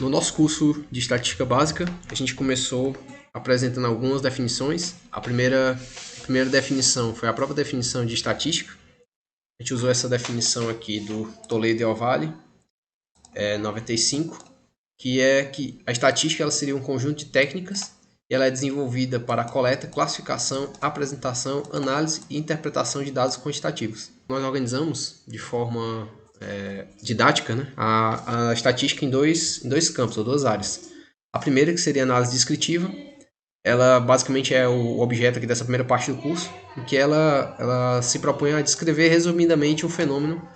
No nosso curso de estatística básica, a gente começou apresentando algumas definições. A primeira definição foi a própria definição de estatística. A gente usou essa definição aqui do Toledo e Ovalle, 95, que é que a estatística ela seria um conjunto de técnicas e ela é desenvolvida para a coleta, classificação, apresentação, análise e interpretação de dados quantitativos. Nós organizamos de forma didática, né, a estatística em dois campos, ou duas áreas. A primeira, que seria a análise descritiva, ela basicamente é o objeto aqui dessa primeira parte do curso, em que ela se propõe a descrever resumidamente um fenômeno,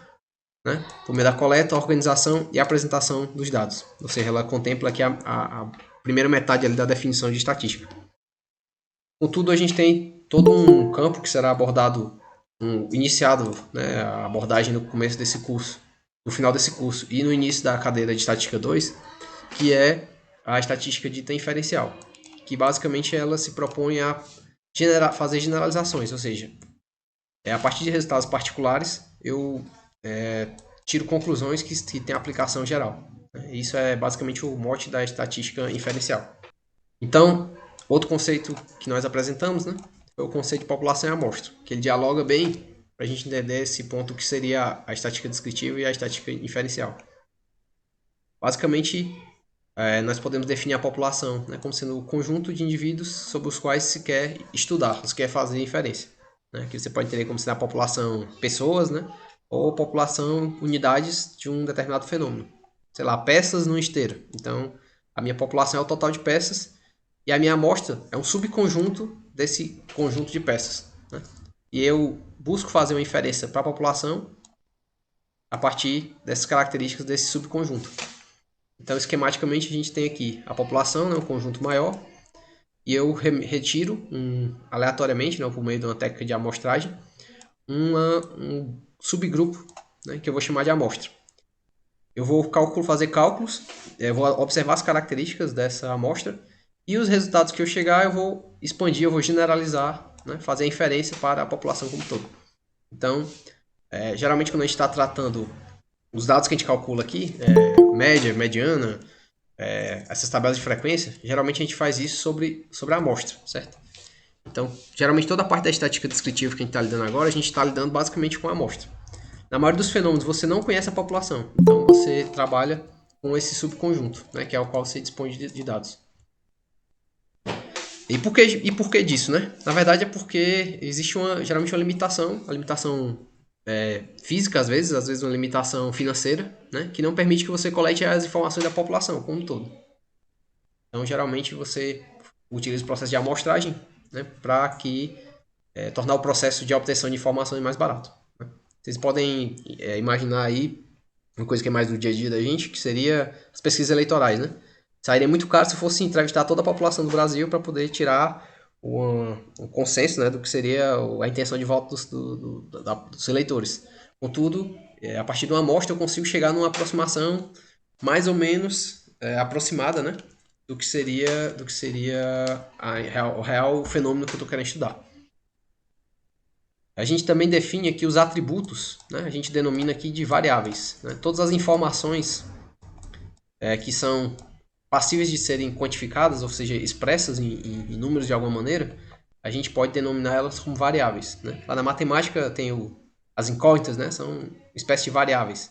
né, por meio da coleta, organização e apresentação dos dados. Ou seja, ela contempla aqui a primeira metade ali da definição de estatística. Contudo, a gente tem todo um campo que será abordado, iniciado, né, a abordagem no começo desse curso, no final desse curso e no início da cadeira de Estatística 2, que é a estatística dita inferencial, que basicamente ela se propõe a fazer generalizações, ou seja, a partir de resultados particulares eu tiro conclusões que têm aplicação geral. Isso é basicamente o mote da estatística inferencial. Então, outro conceito que nós apresentamos, né, é o conceito de população e amostra, que ele dialoga bem para a gente entender esse ponto que seria a estatística descritiva e a estatística inferencial. Basicamente, nós podemos definir a população, né, como sendo o conjunto de indivíduos sobre os quais se quer estudar, se quer fazer inferência. Né, que você pode entender como sendo a população pessoas, né, ou população unidades de um determinado fenômeno. Sei lá, peças numa esteira. Então, a minha população é o total de peças e a minha amostra é um subconjunto desse conjunto de peças. Né? E eu busco fazer uma inferência para a população a partir dessas características desse subconjunto. Então, esquematicamente, a gente tem aqui a população, né, um conjunto maior, e eu retiro aleatoriamente, né, por meio de uma técnica de amostragem, um subgrupo, né, que eu vou chamar de amostra. Eu vou fazer cálculos, eu vou observar as características dessa amostra e os resultados que eu chegar eu vou expandir, eu vou generalizar, né, fazer a inferência para a população como um todo. Então, geralmente quando a gente está tratando os dados que a gente calcula aqui, média, mediana, essas tabelas de frequência, geralmente a gente faz isso sobre a amostra, certo? Então, geralmente toda a parte da estatística descritiva que a gente está lidando agora, a gente está lidando basicamente com a amostra. Na maioria dos fenômenos, você não conhece a população, então você trabalha com esse subconjunto, né, que é o qual você dispõe de dados. E por que disso, né? Na verdade é porque existe geralmente uma limitação, a limitação física às vezes uma limitação financeira, né, que não permite que você colete as informações da população como um todo. Então, geralmente você utiliza o processo de amostragem, né, para tornar o processo de obtenção de informações mais barato. Né? Vocês podem imaginar aí uma coisa que é mais do dia a dia da gente, que seria as pesquisas eleitorais, né? Sairia muito caro se fosse entrevistar toda a população do Brasil para poder tirar um consenso, né, do que seria a intenção de voto dos eleitores. Contudo, a partir de uma amostra eu consigo chegar numa aproximação mais ou menos aproximada, né, do que seria o real fenômeno que eu estou querendo estudar. A gente também define aqui os atributos, né? A gente denomina aqui de variáveis. Né? Todas as informações que são passíveis de serem quantificadas, ou seja, expressas em números de alguma maneira, a gente pode denominar elas como variáveis. Né? Lá na matemática tem as incógnitas, né? São uma espécie de variáveis.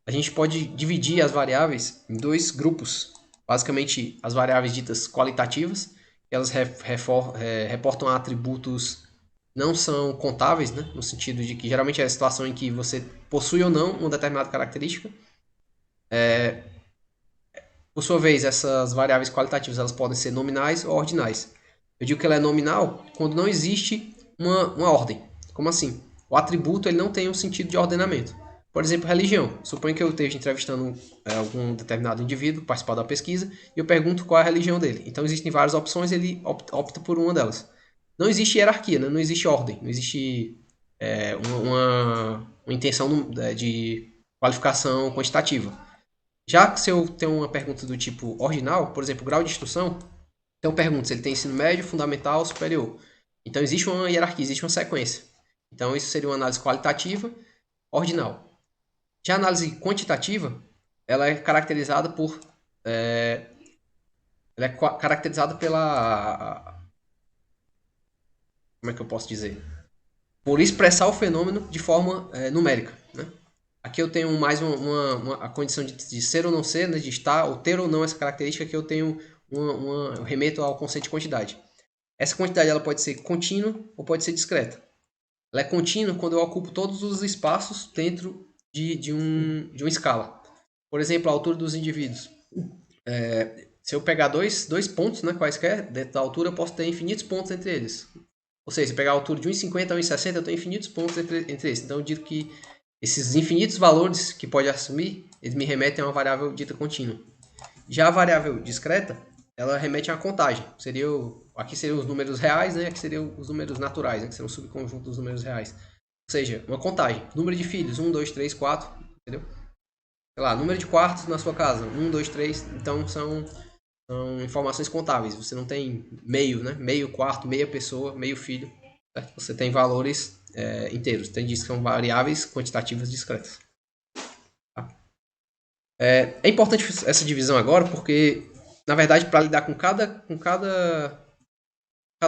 A gente pode dividir as variáveis em dois grupos. Basicamente, as variáveis ditas qualitativas, elas reportam atributos não são contáveis, né? No sentido de que geralmente é a situação em que você possui ou não uma determinada característica. Por sua vez, essas variáveis qualitativas elas podem ser nominais ou ordinais. Eu digo que ela é nominal quando não existe uma ordem. Como assim? O atributo ele não tem um sentido de ordenamento. Por exemplo, religião. Suponho que eu esteja entrevistando algum determinado indivíduo, participar da pesquisa, e eu pergunto qual é a religião dele. Então existem várias opções, ele opta por uma delas. Não existe hierarquia, né? Não existe ordem, não existe uma intenção de qualificação quantitativa. Já que se eu tenho uma pergunta do tipo ordinal, por exemplo, grau de instrução, então eu pergunto se ele tem ensino médio, fundamental ou superior. Então existe uma hierarquia, existe uma sequência. Então isso seria uma análise qualitativa ordinal. Já a análise quantitativa, ela é caracterizada por... ela é caracterizada pela... Como é que eu posso dizer? Por expressar o fenômeno de forma numérica, né? Aqui eu tenho mais a condição de ser ou não ser, né? De estar ou ter ou não essa característica, que eu tenho eu remeto ao conceito de quantidade. Essa quantidade ela pode ser contínua ou pode ser discreta. Ela é contínua quando eu ocupo todos os espaços dentro de uma escala. Por exemplo, a altura dos indivíduos. Se eu pegar dois pontos, né, quaisquer, dentro da altura, eu posso ter infinitos pontos entre eles. Ou seja, se pegar a altura de 1,50 a 1,60, eu tenho infinitos pontos entre eles. Então eu digo que esses infinitos valores que pode assumir, eles me remetem a uma variável dita contínua. Já a variável discreta, ela remete a uma contagem. Aqui seriam os números reais, né? Aqui seriam os números naturais, né? Que seriam um subconjunto dos números reais. Ou seja, uma contagem. Número de filhos, 1, 2, 3, 4, entendeu? Sei lá, número de quartos na sua casa, 1, 2, 3. Então são informações contáveis. Você não tem meio, né? Meio quarto, meia pessoa, meio filho. Certo? Você tem valores inteiros. Tem disso que são variáveis quantitativas discretas. Tá? É importante essa divisão agora porque, na verdade, para lidar com cada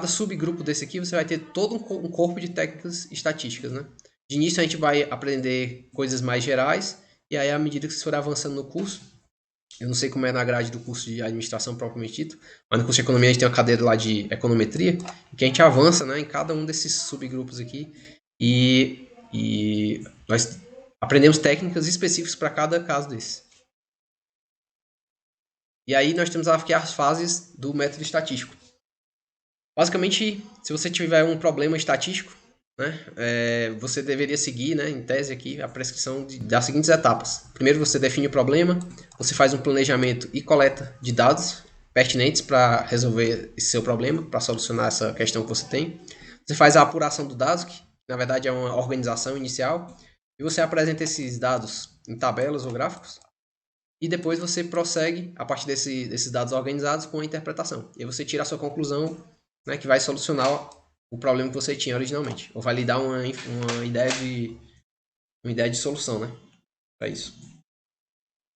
subgrupo desse aqui, você vai ter todo um corpo de técnicas estatísticas, né? De início a gente vai aprender coisas mais gerais e aí à medida que você for avançando no curso, eu não sei como é na grade do curso de administração propriamente dito, mas no curso de economia a gente tem uma cadeira lá de econometria, que a gente avança, né, em cada um desses subgrupos aqui e nós aprendemos técnicas específicas para cada caso desse. E aí nós temos aqui as fases do método estatístico. Basicamente, se você tiver um problema estatístico, né, você deveria seguir, né, em tese aqui, a prescrição das seguintes etapas. Primeiro você define o problema, você faz um planejamento e coleta de dados pertinentes para resolver esse seu problema, para solucionar essa questão que você tem. Você faz a apuração do dados, que na verdade é uma organização inicial, e você apresenta esses dados em tabelas ou gráficos, e depois você prossegue, a partir desses dados organizados, com a interpretação. E aí você tira a sua conclusão, né, que vai solucionar o problema que você tinha originalmente. Ou vai lhe dar uma ideia de solução, né, para isso.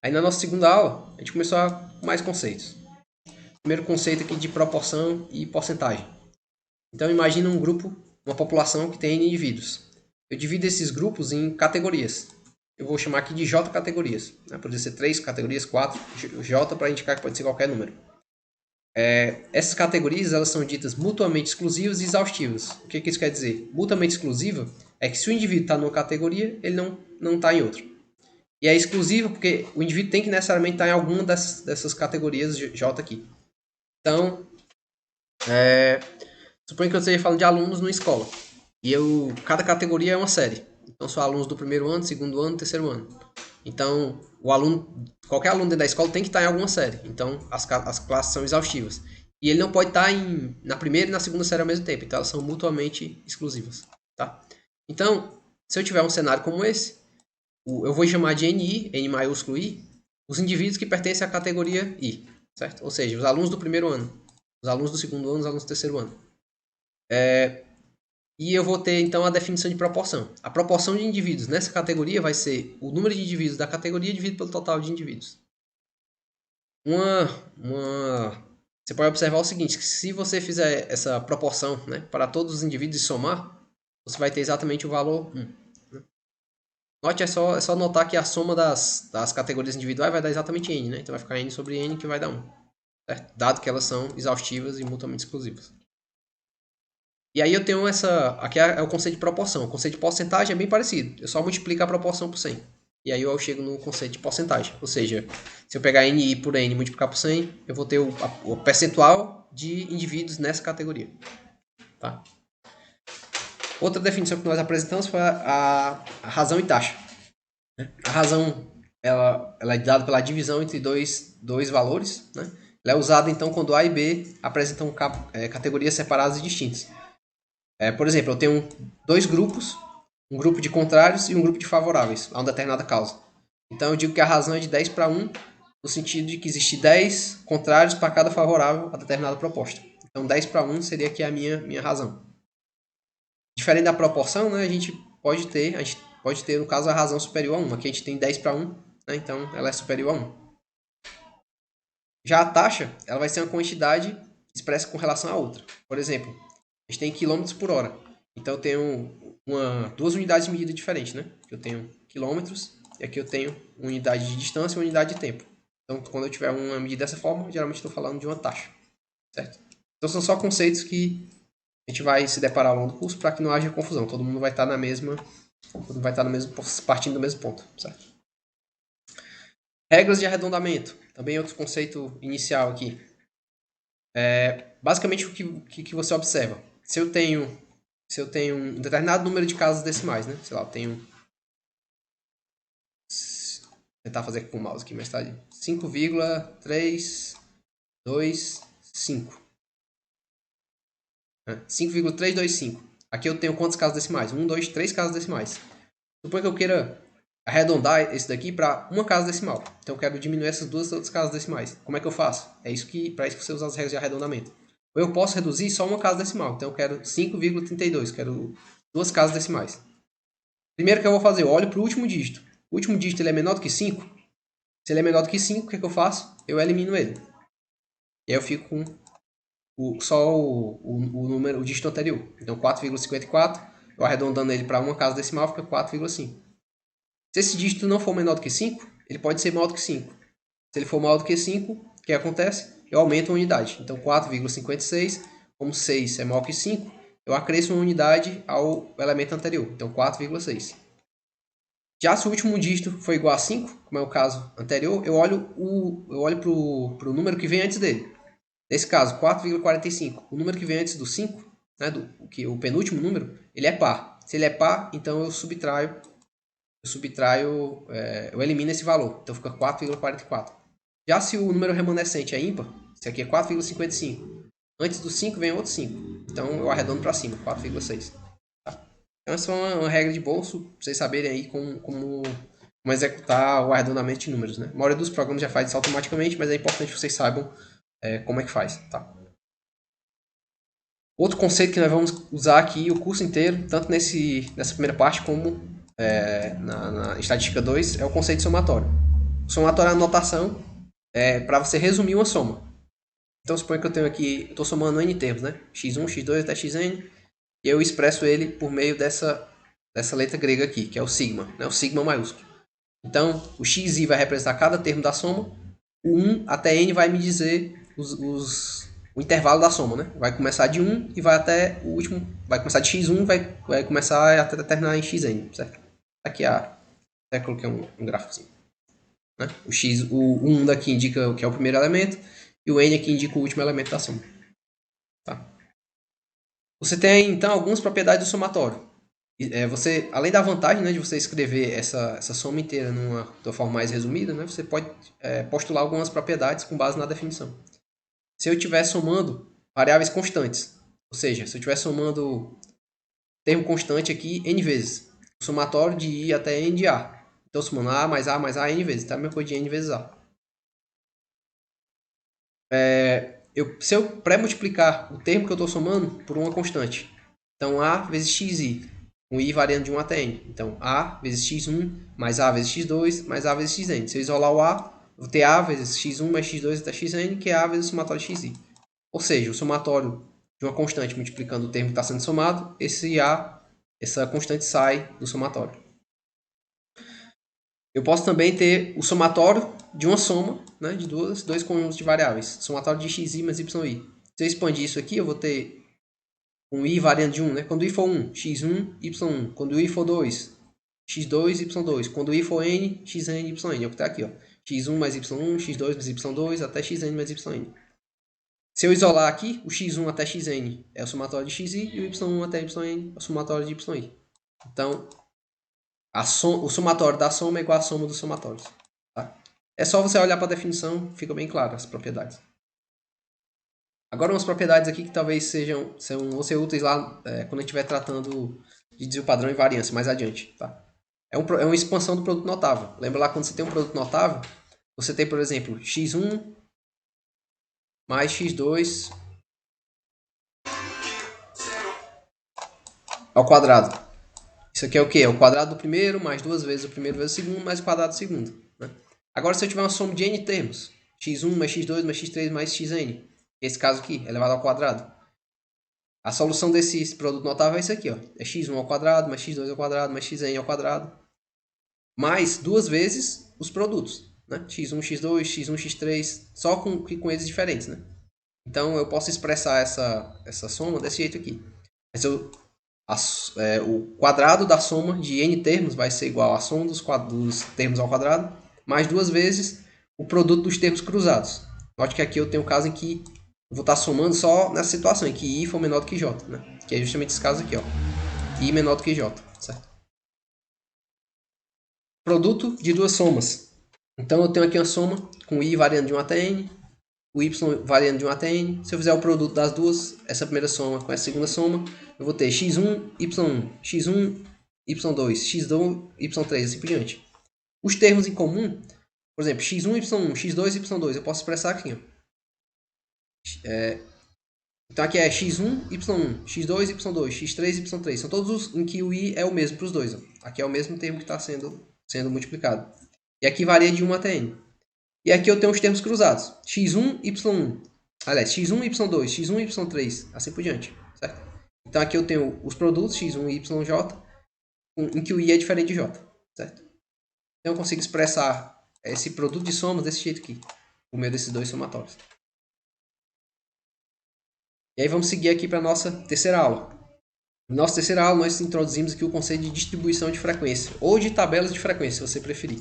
Aí na nossa segunda aula, a gente começou com mais conceitos. Primeiro conceito aqui de proporção e porcentagem. Então imagina um grupo, uma população que tem N indivíduos. Eu divido esses grupos em categorias. Eu vou chamar aqui de J categorias. Né? Pode ser 3 categorias, 4, J para indicar que pode ser qualquer número. Essas categorias elas são ditas mutuamente exclusivas e exaustivas. O que isso quer dizer? Mutuamente exclusiva é que se o indivíduo está numa categoria, ele não está em outra. E é exclusiva porque o indivíduo tem que necessariamente estar em alguma dessas categorias J aqui. Então, suponha que eu esteja falando de alunos numa escola. E cada categoria é uma série. Então, são alunos do primeiro ano, segundo ano, terceiro ano. Então, qualquer aluno dentro da escola tem que estar em alguma série. Então, as classes são exaustivas. E ele não pode estar na primeira e na segunda série ao mesmo tempo. Então, elas são mutuamente exclusivas. Tá? Então, se eu tiver um cenário como esse, eu vou chamar de NI, N maiúsculo I, os indivíduos que pertencem à categoria I. Certo? Ou seja, os alunos do primeiro ano, os alunos do segundo ano, os alunos do terceiro ano. E eu vou ter, então, a definição de proporção. A proporção de indivíduos nessa categoria vai ser o número de indivíduos da categoria dividido pelo total de indivíduos. Você pode observar o seguinte, que se você fizer essa proporção, né, para todos os indivíduos e somar, você vai ter exatamente o valor 1. Note, é só notar que a soma das categorias individuais vai dar exatamente N, né? Então vai ficar N sobre N que vai dar 1. Certo? Dado que elas são exaustivas e mutuamente exclusivas. E aí eu tenho aqui é o conceito de proporção. O conceito de porcentagem é bem parecido. Eu só multiplico a proporção por 100. E aí eu chego no conceito de porcentagem. Ou seja, se eu pegar NI por N e multiplicar por 100, eu vou ter o percentual de indivíduos nessa categoria. Tá? Outra definição que nós apresentamos foi a razão e taxa. A razão ela é dada pela divisão entre dois valores. Né? Ela é usada então quando A e B apresentam categorias separadas e distintas. Por exemplo, eu tenho dois grupos, um grupo de contrários e um grupo de favoráveis a uma determinada causa. Então eu digo que a razão é de 10 para 1, no sentido de que existe 10 contrários para cada favorável a determinada proposta. Então 10 para 1 seria aqui a minha razão. Diferente da proporção, né, a gente pode ter no caso a razão superior a 1. Aqui a gente tem 10 para 1, né? Então ela é superior a 1. Já a taxa, ela vai ser uma quantidade expressa com relação a outra. Por exemplo, a gente tem quilômetros por hora. Então eu tenho duas unidades de medida diferentes, né? Eu tenho quilômetros e aqui eu tenho uma unidade de distância e uma unidade de tempo. Então quando eu tiver uma medida dessa forma, geralmente estou falando de uma taxa, certo? Então são só conceitos que a gente vai se deparar ao longo do curso para que não haja confusão. Todo mundo vai estar partindo do mesmo ponto, certo? Regras de arredondamento, também outro conceito inicial aqui. Basicamente o que você observa. Se eu tenho um determinado número de casas decimais, né? Sei lá, eu tenho... Vou tentar fazer com o mouse aqui, mais tarde. 5,325. 5,325. Aqui eu tenho quantas casas decimais? 1, 2, 3 casas decimais. Suponho que eu queira arredondar esse daqui para uma casa decimal. Então eu quero diminuir essas duas outras casas decimais. Como é que eu faço? Para isso que você usa as regras de arredondamento. Ou eu posso reduzir só uma casa decimal. Então eu quero 5,32. Quero duas casas decimais. Primeiro que eu vou fazer, eu olho para o último dígito. O último dígito ele é menor do que 5. Se ele é menor do que 5, o que eu faço? Eu elimino ele. E aí eu fico com só o número, o dígito anterior. Então 4,54. Eu arredondando ele para uma casa decimal, fica 4,5. Se esse dígito não for menor do que 5, ele pode ser maior do que 5. Se ele for maior do que 5, o que acontece? Eu aumento uma unidade. Então 4,56, como 6 é maior que 5, eu acresço uma unidade ao elemento anterior. Então 4,6. Já se o último dígito for igual a 5, como é o caso anterior, eu olho para o número que vem antes dele. Nesse caso, 4,45. O número que vem antes do 5, né, o penúltimo número, ele é par. Se ele é par, então eu elimino esse valor. Então fica 4,44. Já se o número remanescente é ímpar, esse aqui é 4,55. Antes do 5 vem outro 5. Então eu arredondo para cima, 4,6. Tá? Então essa é uma regra de bolso, para vocês saberem aí como executar o arredondamento de números. Né? A maioria dos programas já faz isso automaticamente, mas é importante que vocês saibam como é que faz. Tá? Outro conceito que nós vamos usar aqui o curso inteiro, tanto nessa primeira parte como na estatística 2, é o conceito de somatório. O somatório é a notação para você resumir uma soma. Então, suponha que eu tenho aqui, estou somando n termos, né? x1, x2 até xn, e eu expresso ele por meio dessa letra grega aqui, que é o sigma, né? O sigma maiúsculo. Então, o xi vai representar cada termo da soma, o 1 até n vai me dizer o intervalo da soma, né? Vai começar de 1 e vai até o último, vai começar de x1 e vai começar até terminar em xn, certo? Aqui até coloquei um gráficozinho. Né? O 1 daqui indica que é o primeiro elemento e o n aqui indica o último elemento da soma. Tá? Você tem, então, algumas propriedades do somatório. Você, além da vantagem, né, de você escrever essa soma inteira de uma forma mais resumida, né, você pode postular algumas propriedades com base na definição. Se eu estiver somando variáveis constantes, ou seja, se eu estiver somando termo constante aqui n vezes, o somatório de i até n de a. Então, somando a mais a mais a n vezes, tá? A mesma coisa de n vezes a. Se eu pré-multiplicar o termo que eu estou somando por uma constante, então a vezes xi, com i variando de 1 até n. Então, a vezes x1 mais a vezes x2 mais a vezes xn. Se eu isolar o a, vou ter a vezes x1 mais x2 até xn, que é a vezes o somatório de xi. Ou seja, o somatório de uma constante multiplicando o termo que está sendo somado, essa constante sai do somatório. Eu posso também ter o somatório de uma soma, né, de dois conjuntos de variáveis. Somatório de xi mais yi. Se eu expandir isso aqui, eu vou ter um i variando de 1. Né? Quando o i for 1, x1, y1. Quando o i for 2, x2, y2. Quando o i for n, xn, yn. É o que está aqui. Ó. x1 mais y1, x2 mais y2, até xn mais yn. Se eu isolar aqui, o x1 até xn é o somatório de xi e o y1 até yn é o somatório de yi. Então, o somatório da soma é igual à soma dos somatórios. Tá? É só você olhar para a definição, fica bem claro as propriedades. Agora umas propriedades aqui que talvez vão ser úteis lá quando a gente estiver tratando de desvio padrão e variância mais adiante. Tá? É uma expansão do produto notável. Lembra lá quando você tem um produto notável, você tem, por exemplo, x1 mais x2 ao quadrado. Isso aqui é o quê? É o quadrado do primeiro, mais duas vezes o primeiro vezes o segundo, mais o quadrado do segundo. Né? Agora, se eu tiver uma soma de n termos, x1 mais x2 mais x3 mais xn, esse caso aqui, elevado ao quadrado, a solução desse produto notável é isso aqui, ó. É x1 ao quadrado, mais x2 ao quadrado, mais xn ao quadrado, mais duas vezes os produtos, né? x1, x2, x1, x3, só com eles diferentes, né? Então, eu posso expressar essa soma desse jeito aqui. Mas o quadrado da soma de n termos vai ser igual à soma dos termos ao quadrado, mais duas vezes o produto dos termos cruzados. Note que aqui eu tenho um caso em que eu vou estar somando só nessa situação, em que i for menor do que j, né? Que é justamente esse caso aqui, ó. I menor do que j, certo? Produto de duas somas. Então eu tenho aqui uma soma com i variando de 1 até n, o y variando de 1 até n. Se eu fizer o produto das duas, essa primeira soma com essa segunda soma, eu vou ter x1, y1, x1, y2, x2, y3, assim por diante. Os termos em comum, por exemplo, x1, y1, x2, y2, eu posso expressar aqui. Ó. Então aqui é x1, y1, x2, y2, x3, y3. São todos os em que o i é o mesmo para os dois. Ó. Aqui é o mesmo termo que está sendo multiplicado. E aqui varia de 1 até n. E aqui eu tenho os termos cruzados. x1, y1. Aliás, x1, y2, x1, y3. Assim por diante. Certo? Então aqui eu tenho os produtos x1 e yj, em que o i é diferente de j. Certo? Então eu consigo expressar esse produto de somas desse jeito aqui. Por meio desses dois somatórios. E aí vamos seguir aqui para a nossa terceira aula. Na nossa terceira aula nós introduzimos aqui o conceito de distribuição de frequência. Ou de tabelas de frequência, se você preferir.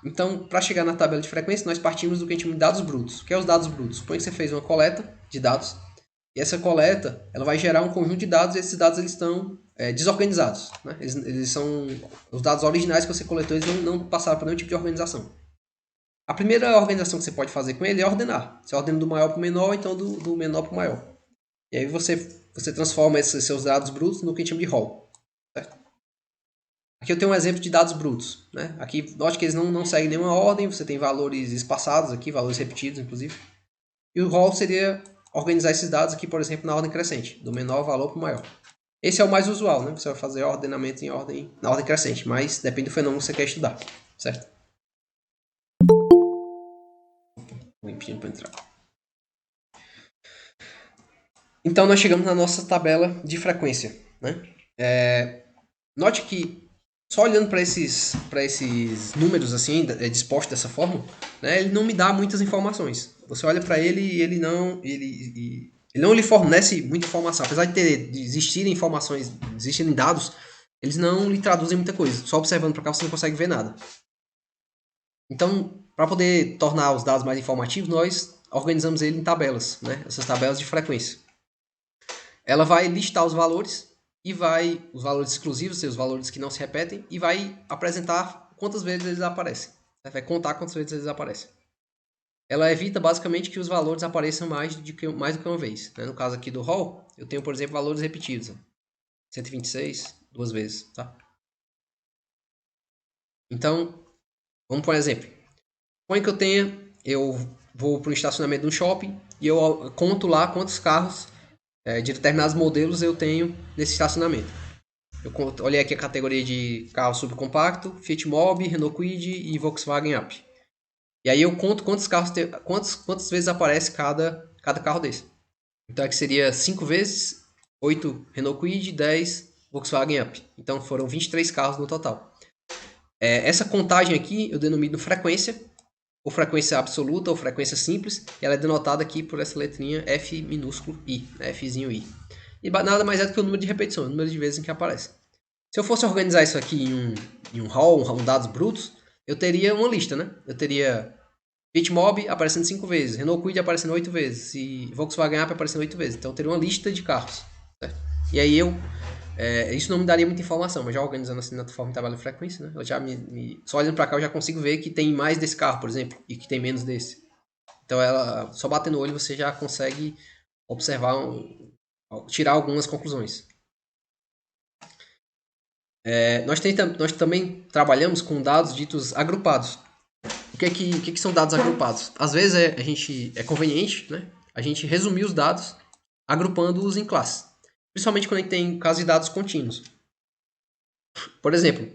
Então, para chegar na tabela de frequência, nós partimos do que a gente chama de dados brutos. O que é os dados brutos? Suponha que você fez uma coleta de dados, e essa coleta ela vai gerar um conjunto de dados, e esses dados eles estão desorganizados. Né? Eles são os dados originais que você coletou, eles não passaram por nenhum tipo de organização. A primeira organização que você pode fazer com ele é ordenar. Você ordena do maior para o menor, ou então do menor para o maior. E aí você transforma esses seus dados brutos no que a gente chama de rol. Certo? Aqui eu tenho um exemplo de dados brutos. Né? Aqui, note que eles não seguem nenhuma ordem, você tem valores espaçados aqui, valores repetidos, inclusive. E o rol seria organizar esses dados aqui, por exemplo, na ordem crescente, do menor valor para o maior. Esse é o mais usual, né? Você vai fazer ordenamento na ordem crescente, mas depende do fenômeno que você quer estudar, certo? Vou pedindo para entrar. Então, nós chegamos na nossa tabela de frequência. Né? Note que só olhando para esses números assim, dispostos dessa forma, né, ele não me dá muitas informações. Você olha para ele e ele não lhe fornece muita informação. Apesar de existirem informações, existirem dados, eles não lhe traduzem muita coisa. Só observando para cá você não consegue ver nada. Então, para poder tornar os dados mais informativos, nós organizamos ele em tabelas, né? Essas tabelas de frequência. Ela vai listar os valores e os valores exclusivos, os valores que não se repetem, e vai apresentar quantas vezes eles aparecem. Vai contar quantas vezes eles aparecem. Ela evita basicamente que os valores apareçam mais do que uma vez. No caso aqui do rol, eu tenho, por exemplo, valores repetidos. 126, duas vezes. Tá? Então, vamos por um exemplo. Põe que eu vou para o estacionamento de um shopping e eu conto lá quantos carros de determinados modelos eu tenho nesse estacionamento. Eu olhei aqui a categoria de carro subcompacto, Fiat Mobi, Renault Kwid e Volkswagen Up. E aí eu conto quantas vezes aparece cada carro desse. Então aqui seria 5 vezes, 8 Renault Kwid, 10 Volkswagen Up. Então foram 23 carros no total. Essa contagem aqui eu denomino frequência, ou frequência absoluta, ou frequência simples. E ela é denotada aqui por essa letrinha F minúsculo I, né? Fzinho I. E nada mais é do que o número de repetições, o número de vezes em que aparece. Se eu fosse organizar isso aqui em um rol, dados brutos, eu teria uma lista, né? Eu teria Fiat Mobi aparecendo 5 vezes, Renault Kwid aparecendo 8 vezes e Volkswagen Up aparecendo 8 vezes. Então eu teria uma lista de carros. Certo? E aí isso não me daria muita informação, mas já organizando assim na forma de tabela de frequência, né? Eu já só olhando para cá eu já consigo ver que tem mais desse carro, por exemplo, e que tem menos desse. Então só batendo o olho você já consegue observar, tirar algumas conclusões. Nós também trabalhamos com dados ditos agrupados. O que são dados agrupados? Às vezes é conveniente, né, a gente resumir os dados agrupando-os em classes. Principalmente quando a gente tem casos de dados contínuos. Por exemplo,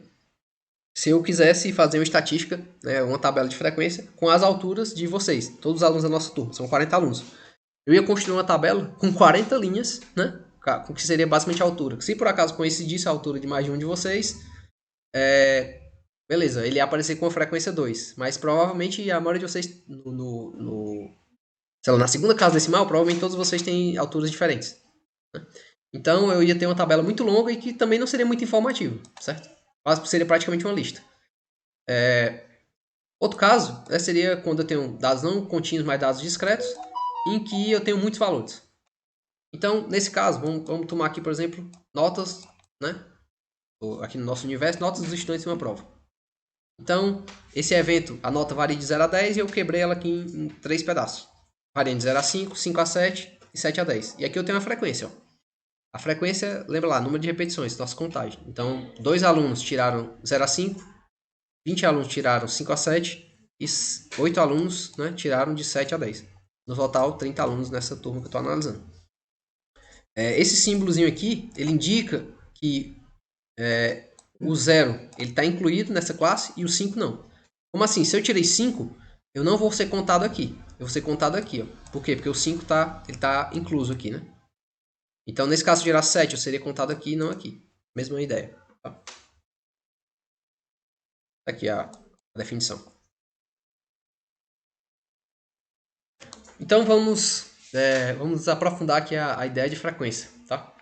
se eu quisesse fazer uma estatística, né, uma tabela de frequência, com as alturas de vocês, todos os alunos da nossa turma, são 40 alunos. Eu ia construir uma tabela com 40 linhas, né, com o que seria basicamente a altura. Se por acaso coincidisse a altura de mais de um de vocês, beleza, ele ia aparecer com a frequência 2. Mas provavelmente a maioria de vocês, sei lá, na segunda casa decimal, provavelmente todos vocês têm alturas diferentes. Né? Então eu ia ter uma tabela muito longa e que também não seria muito informativo, certo? Mas seria praticamente uma lista. Outro caso seria quando eu tenho dados não contínuos, mas dados discretos, em que eu tenho muitos valores. Então, nesse caso, vamos tomar aqui, por exemplo, notas, né? Aqui no nosso universo, notas dos estudantes em uma prova. Então, esse evento, a nota varia de 0 a 10 e eu quebrei ela aqui em 3 pedaços. Variando de 0 a 5, 5 a 7 e 7 a 10. E aqui eu tenho a frequência. Ó. A frequência, lembra lá, número de repetições, nossa contagem. Então, 2 alunos tiraram 0 a 5, 20 alunos tiraram 5 a 7 e 8 alunos, né, tiraram de 7 a 10. No total, 30 alunos nessa turma que eu estou analisando. Esse símbolozinho aqui, ele indica que o 0 está incluído nessa classe e o 5 não. Como assim? Se eu tirei 5, eu não vou ser contado aqui. Eu vou ser contado aqui. Ó. Por quê? Porque o 5 tá incluso aqui, né? Então, nesse caso, se gerar 7, eu seria contado aqui e não aqui. Mesma ideia. Tá? Aqui a definição. Então, vamos aprofundar aqui a ideia de frequência. Tá?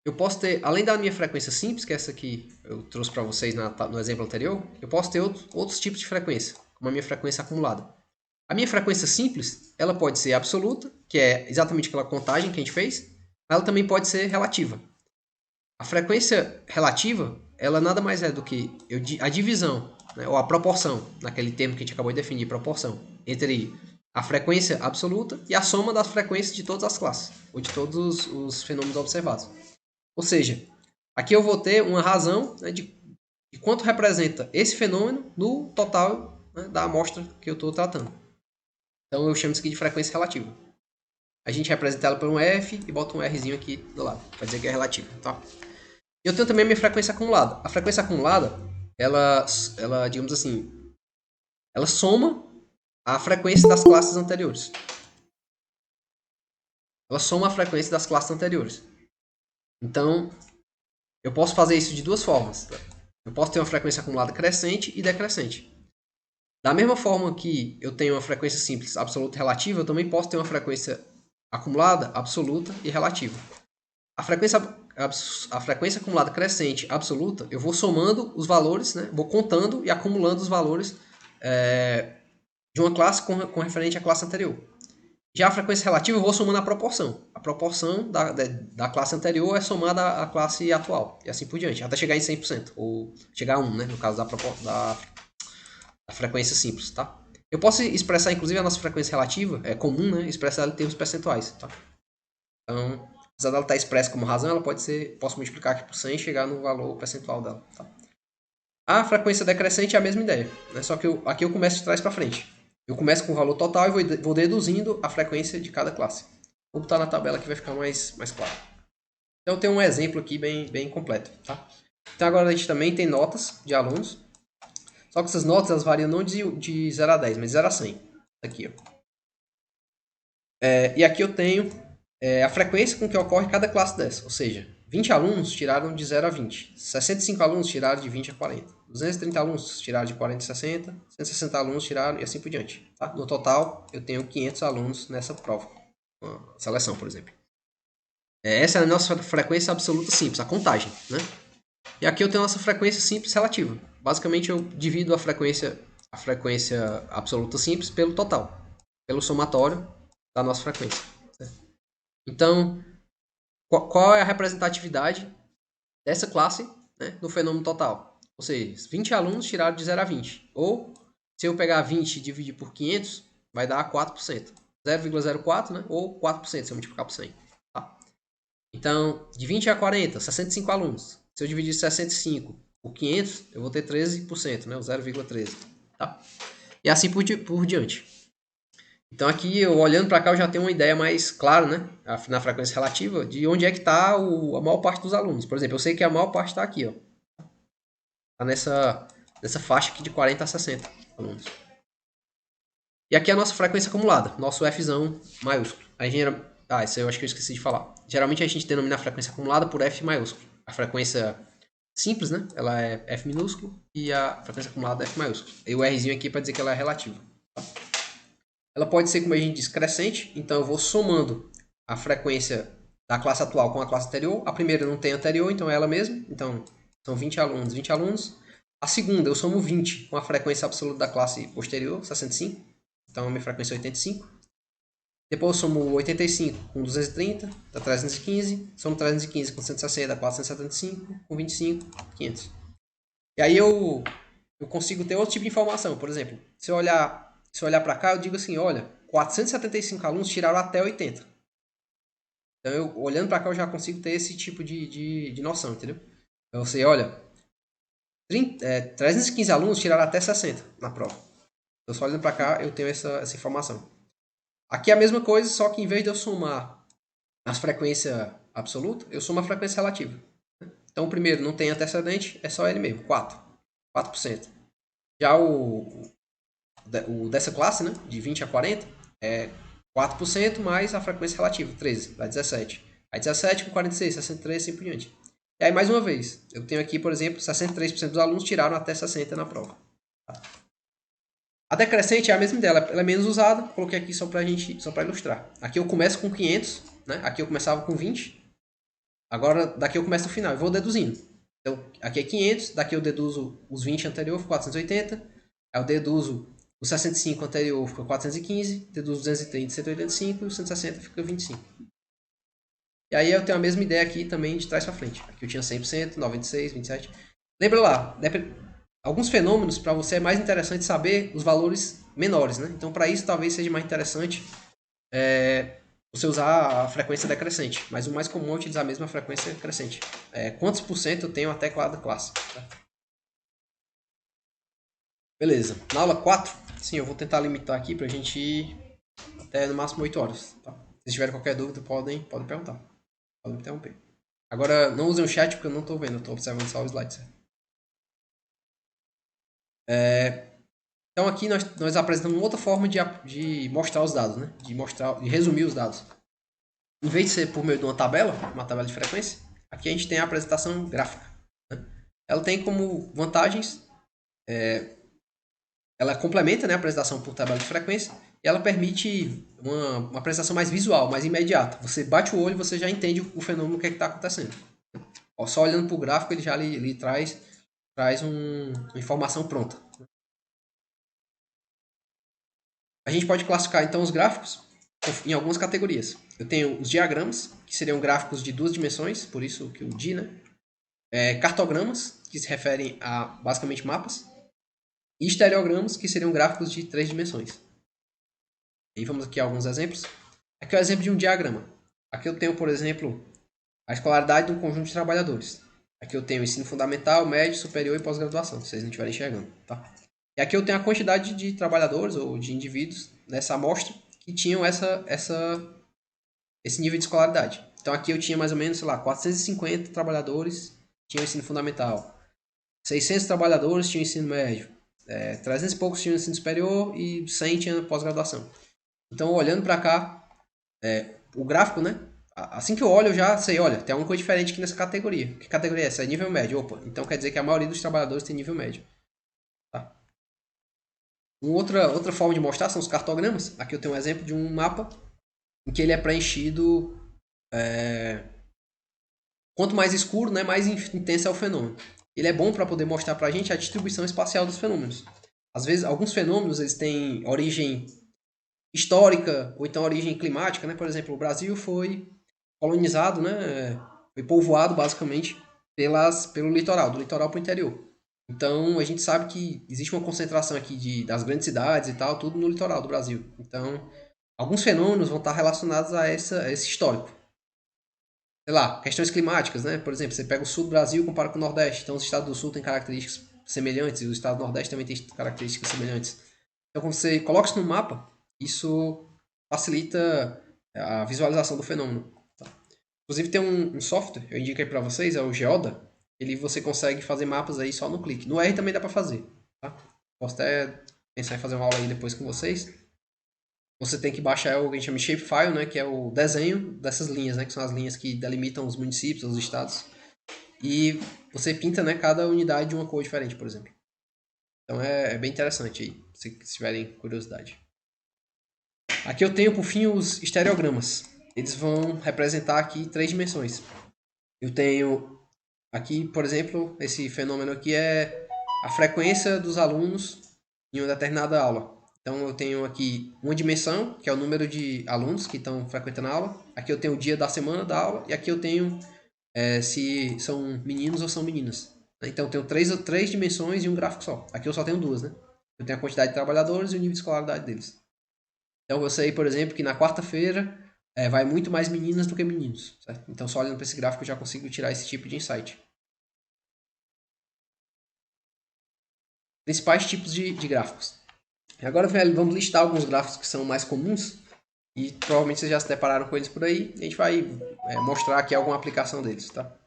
Eu posso ter, além da minha frequência simples, que é essa que eu trouxe para vocês no exemplo anterior, eu posso ter outros tipos de frequência, como a minha frequência acumulada. A minha frequência simples, ela pode ser absoluta, que é exatamente aquela contagem que a gente fez, mas ela também pode ser relativa. A frequência relativa, ela nada mais é do que a divisão, né, ou a proporção, naquele termo que a gente acabou de definir, proporção, entre a frequência absoluta e a soma das frequências de todas as classes, ou de todos os fenômenos observados. Ou seja, aqui eu vou ter uma razão, né, de quanto representa esse fenômeno no total, né, da amostra que eu estou tratando. Então eu chamo isso aqui de frequência relativa. A gente representa ela por um F e bota um Rzinho aqui do lado, para dizer que é relativa. Tá? Eu tenho também a minha frequência acumulada. A frequência acumulada, ela, digamos assim, ela soma a frequência das classes anteriores. Ela soma a frequência das classes anteriores. Então, eu posso fazer isso de duas formas. Tá? Eu posso ter uma frequência acumulada crescente e decrescente. Da mesma forma que eu tenho uma frequência simples absoluta e relativa, eu também posso ter uma frequência acumulada absoluta e relativa. A frequência acumulada crescente absoluta, eu vou somando os valores, né? Vou contando e acumulando os valores de uma classe com referente à classe anterior. Já a frequência relativa, eu vou somando a proporção. A proporção da classe anterior é somada à classe atual, e assim por diante, até chegar em 100%, ou chegar a 1, né? No caso da frequência simples, tá? Eu posso expressar, inclusive, a nossa frequência relativa, é comum, né? Expressar ela em termos percentuais, tá? Então, apesar dela estar expressa como razão, ela posso multiplicar aqui por 100 e chegar no valor percentual dela, tá? A frequência decrescente é a mesma ideia, né? Só que aqui eu começo de trás para frente. Eu começo com o valor total e vou deduzindo a frequência de cada classe. Vou botar na tabela que vai ficar mais claro. Então, eu tenho um exemplo aqui bem completo, tá? Então, agora a gente também tem notas de alunos. Só que essas notas elas variam não de 0 a 10, mas de 0 a 100. Aqui, ó. E aqui eu tenho a frequência com que ocorre cada classe dessa. Ou seja, 20 alunos tiraram de 0 a 20. 65 alunos tiraram de 20 a 40. 230 alunos tiraram de 40 a 60. 160 alunos tiraram e assim por diante. Tá? No total, eu tenho 500 alunos nessa prova. Uma seleção, por exemplo. Essa é a nossa frequência absoluta simples, a contagem, né? E aqui eu tenho a nossa frequência simples relativa. Basicamente, eu divido a frequência absoluta simples pelo total, pelo somatório da nossa frequência. Certo? Então, qual é a representatividade dessa classe, né, no fenômeno total? Ou seja, 20 alunos tiraram de 0 a 20. Ou, se eu pegar 20 e dividir por 500, vai dar 4%. 0,04, né? Ou 4% se eu multiplicar por 100. Tá? Então, de 20 a 40, 65 alunos. Se eu dividir 65 por 500, eu vou ter 13%, né? O 0,13. Tá? E assim por diante. Então aqui, eu olhando para cá, eu já tenho uma ideia mais clara, né? Na frequência relativa, de onde é que está a maior parte dos alunos. Por exemplo, eu sei que a maior parte está aqui, ó. Está nessa faixa aqui de 40 a 60 alunos. E aqui é a nossa frequência acumulada, nosso Fzão maiúsculo. A gente, isso aí eu acho que eu esqueci de falar. Geralmente a gente denomina a frequência acumulada por F maiúsculo. A frequência simples, né? Ela é F minúsculo e a frequência acumulada é F maiúsculo. E o Rzinho aqui para dizer que ela é relativa. Tá? Ela pode ser, como a gente diz, crescente. Então eu vou somando a frequência da classe atual com a classe anterior. A primeira não tem anterior, então é ela mesma. Então são 20 alunos, 20 alunos. A segunda eu somo 20 com a frequência absoluta da classe posterior, 65. Então a minha frequência é 85. Depois eu somo 85 com 230, dá 315. Somo 315 com 160, dá 475. Com 25, 500. E aí eu consigo ter outro tipo de informação. Por exemplo, se eu olhar para cá, eu digo assim, olha, 475 alunos tiraram até 80. Então, olhando para cá, eu já consigo ter esse tipo de noção, entendeu? Então, você olha, 315 alunos tiraram até 60 na prova. Então, só olhando para cá, eu tenho essa informação. Aqui é a mesma coisa, só que em vez de eu somar as frequências absolutas, eu somo a frequência relativa. Então, o primeiro não tem antecedente, é só ele mesmo, 4%. Já o dessa classe, né, de 20 a 40, é 4% mais a frequência relativa, 13, dá 17. Aí 17 com 46, 63, assim por diante. E aí, mais uma vez, eu tenho aqui, por exemplo, 63% dos alunos tiraram até 60 na prova. Tá? A decrescente é a mesma dela, ela é menos usada, coloquei aqui só para ilustrar. Aqui eu começo com 500, né? Aqui eu começava com 20, agora daqui eu começo no final, eu vou deduzindo. Então, aqui é 500, daqui eu deduzo os 20 anterior, 480, aí eu deduzo o 65 anterior, fica 415, deduzo 230, 185, e o 160 fica 25. E aí eu tenho a mesma ideia aqui também de trás para frente. Aqui eu tinha 100%, 96, 27. Lembra lá, alguns fenômenos, para você é mais interessante saber os valores menores, né? Então, para isso, talvez seja mais interessante você usar a frequência decrescente. Mas o mais comum é utilizar a mesma frequência crescente. Quantos por cento eu tenho até cada classe? Tá? Beleza. Na aula 4, sim, eu vou tentar limitar aqui para a gente ir até no máximo 8 horas. Tá? Se tiverem qualquer dúvida, podem perguntar. Podem me interromper. Agora, não usem o chat porque eu não estou vendo, eu estou observando só os slides. Então aqui nós apresentamos outra forma de mostrar os dados, né? De resumir os dados. Em vez de ser por meio de uma tabela de frequência, aqui a gente tem a apresentação gráfica. Né? Ela tem como vantagens, ela complementa, né, a apresentação por tabela de frequência e ela permite uma apresentação mais visual, mais imediata. Você bate o olho e você já entende o fenômeno, o que está acontecendo. Só olhando para o gráfico ele já lhe traz uma informação pronta. A gente pode classificar então os gráficos em algumas categorias. Eu tenho os diagramas, que seriam gráficos de 2 dimensões, por isso que o D, né? Cartogramas, que se referem a basicamente mapas. E estereogramas, que seriam gráficos de 3 dimensões. E vamos aqui a alguns exemplos. Aqui é o exemplo de um diagrama. Aqui eu tenho, por exemplo, a escolaridade de um conjunto de trabalhadores. Aqui eu tenho o ensino fundamental, médio, superior e pós-graduação, se vocês não estiverem enxergando. Tá? E aqui eu tenho a quantidade de trabalhadores ou de indivíduos nessa amostra que tinham esse nível de escolaridade. Então aqui eu tinha mais ou menos, 450 trabalhadores tinham ensino fundamental, 600 trabalhadores tinham ensino médio, 300 e poucos tinham ensino superior e 100 tinham pós-graduação. Então olhando para cá, o gráfico, né? Assim que eu olho, eu já sei, olha, tem alguma coisa diferente aqui nessa categoria. Que categoria é essa? É nível médio. Opa, então quer dizer que a maioria dos trabalhadores tem nível médio. Tá? Outra forma de mostrar são os cartogramas. Aqui eu tenho um exemplo de um mapa em que ele é preenchido. Quanto mais escuro, né, mais intenso é o fenômeno. Ele é bom para poder mostrar para a gente a distribuição espacial dos fenômenos. Às vezes, alguns fenômenos eles têm origem histórica ou então origem climática. Né? Por exemplo, o Brasil foi colonizado, né, foi povoado basicamente pelo litoral, do litoral para o interior. Então, a gente sabe que existe uma concentração aqui das grandes cidades e tal, tudo no litoral do Brasil. Então, alguns fenômenos vão estar relacionados a esse histórico. Sei lá, questões climáticas, né? Por exemplo, você pega o sul do Brasil e compara com o Nordeste. Então, os estados do Sul têm características semelhantes e o estado do Nordeste também tem características semelhantes. Então, quando você coloca isso no mapa, isso facilita a visualização do fenômeno. Tá? Inclusive, tem um software, eu indico aí para vocês, é o Geoda. você consegue fazer mapas aí só no clique. No R também dá para fazer, tá? Posso até pensar em fazer uma aula aí depois com vocês. Você tem que baixar o que a gente chama de shapefile, né, que é o desenho dessas linhas, né, que são as linhas que delimitam os municípios, os estados. E você pinta, né, cada unidade de uma cor diferente, por exemplo. Então é bem interessante aí, se tiverem curiosidade. Aqui eu tenho, por fim, os estereogramas. Eles vão representar aqui 3 dimensões. Eu tenho aqui, por exemplo, esse fenômeno aqui é a frequência dos alunos em uma determinada aula. Então eu tenho aqui uma dimensão, que é o número de alunos que estão frequentando a aula. Aqui eu tenho o dia da semana da aula. E aqui eu tenho se são meninos ou são meninas. Então eu tenho três dimensões e um gráfico só. Aqui eu só tenho duas, né? Eu tenho a quantidade de trabalhadores e o nível de escolaridade deles. Então eu sei, por exemplo, que na quarta-feira vai muito mais meninas do que meninos. Certo? Então só olhando para esse gráfico eu já consigo tirar esse tipo de insight. Principais tipos de gráficos. Agora, velho, vamos listar alguns gráficos que são mais comuns e provavelmente vocês já se depararam com eles por aí. A gente vai mostrar aqui alguma aplicação deles, tá?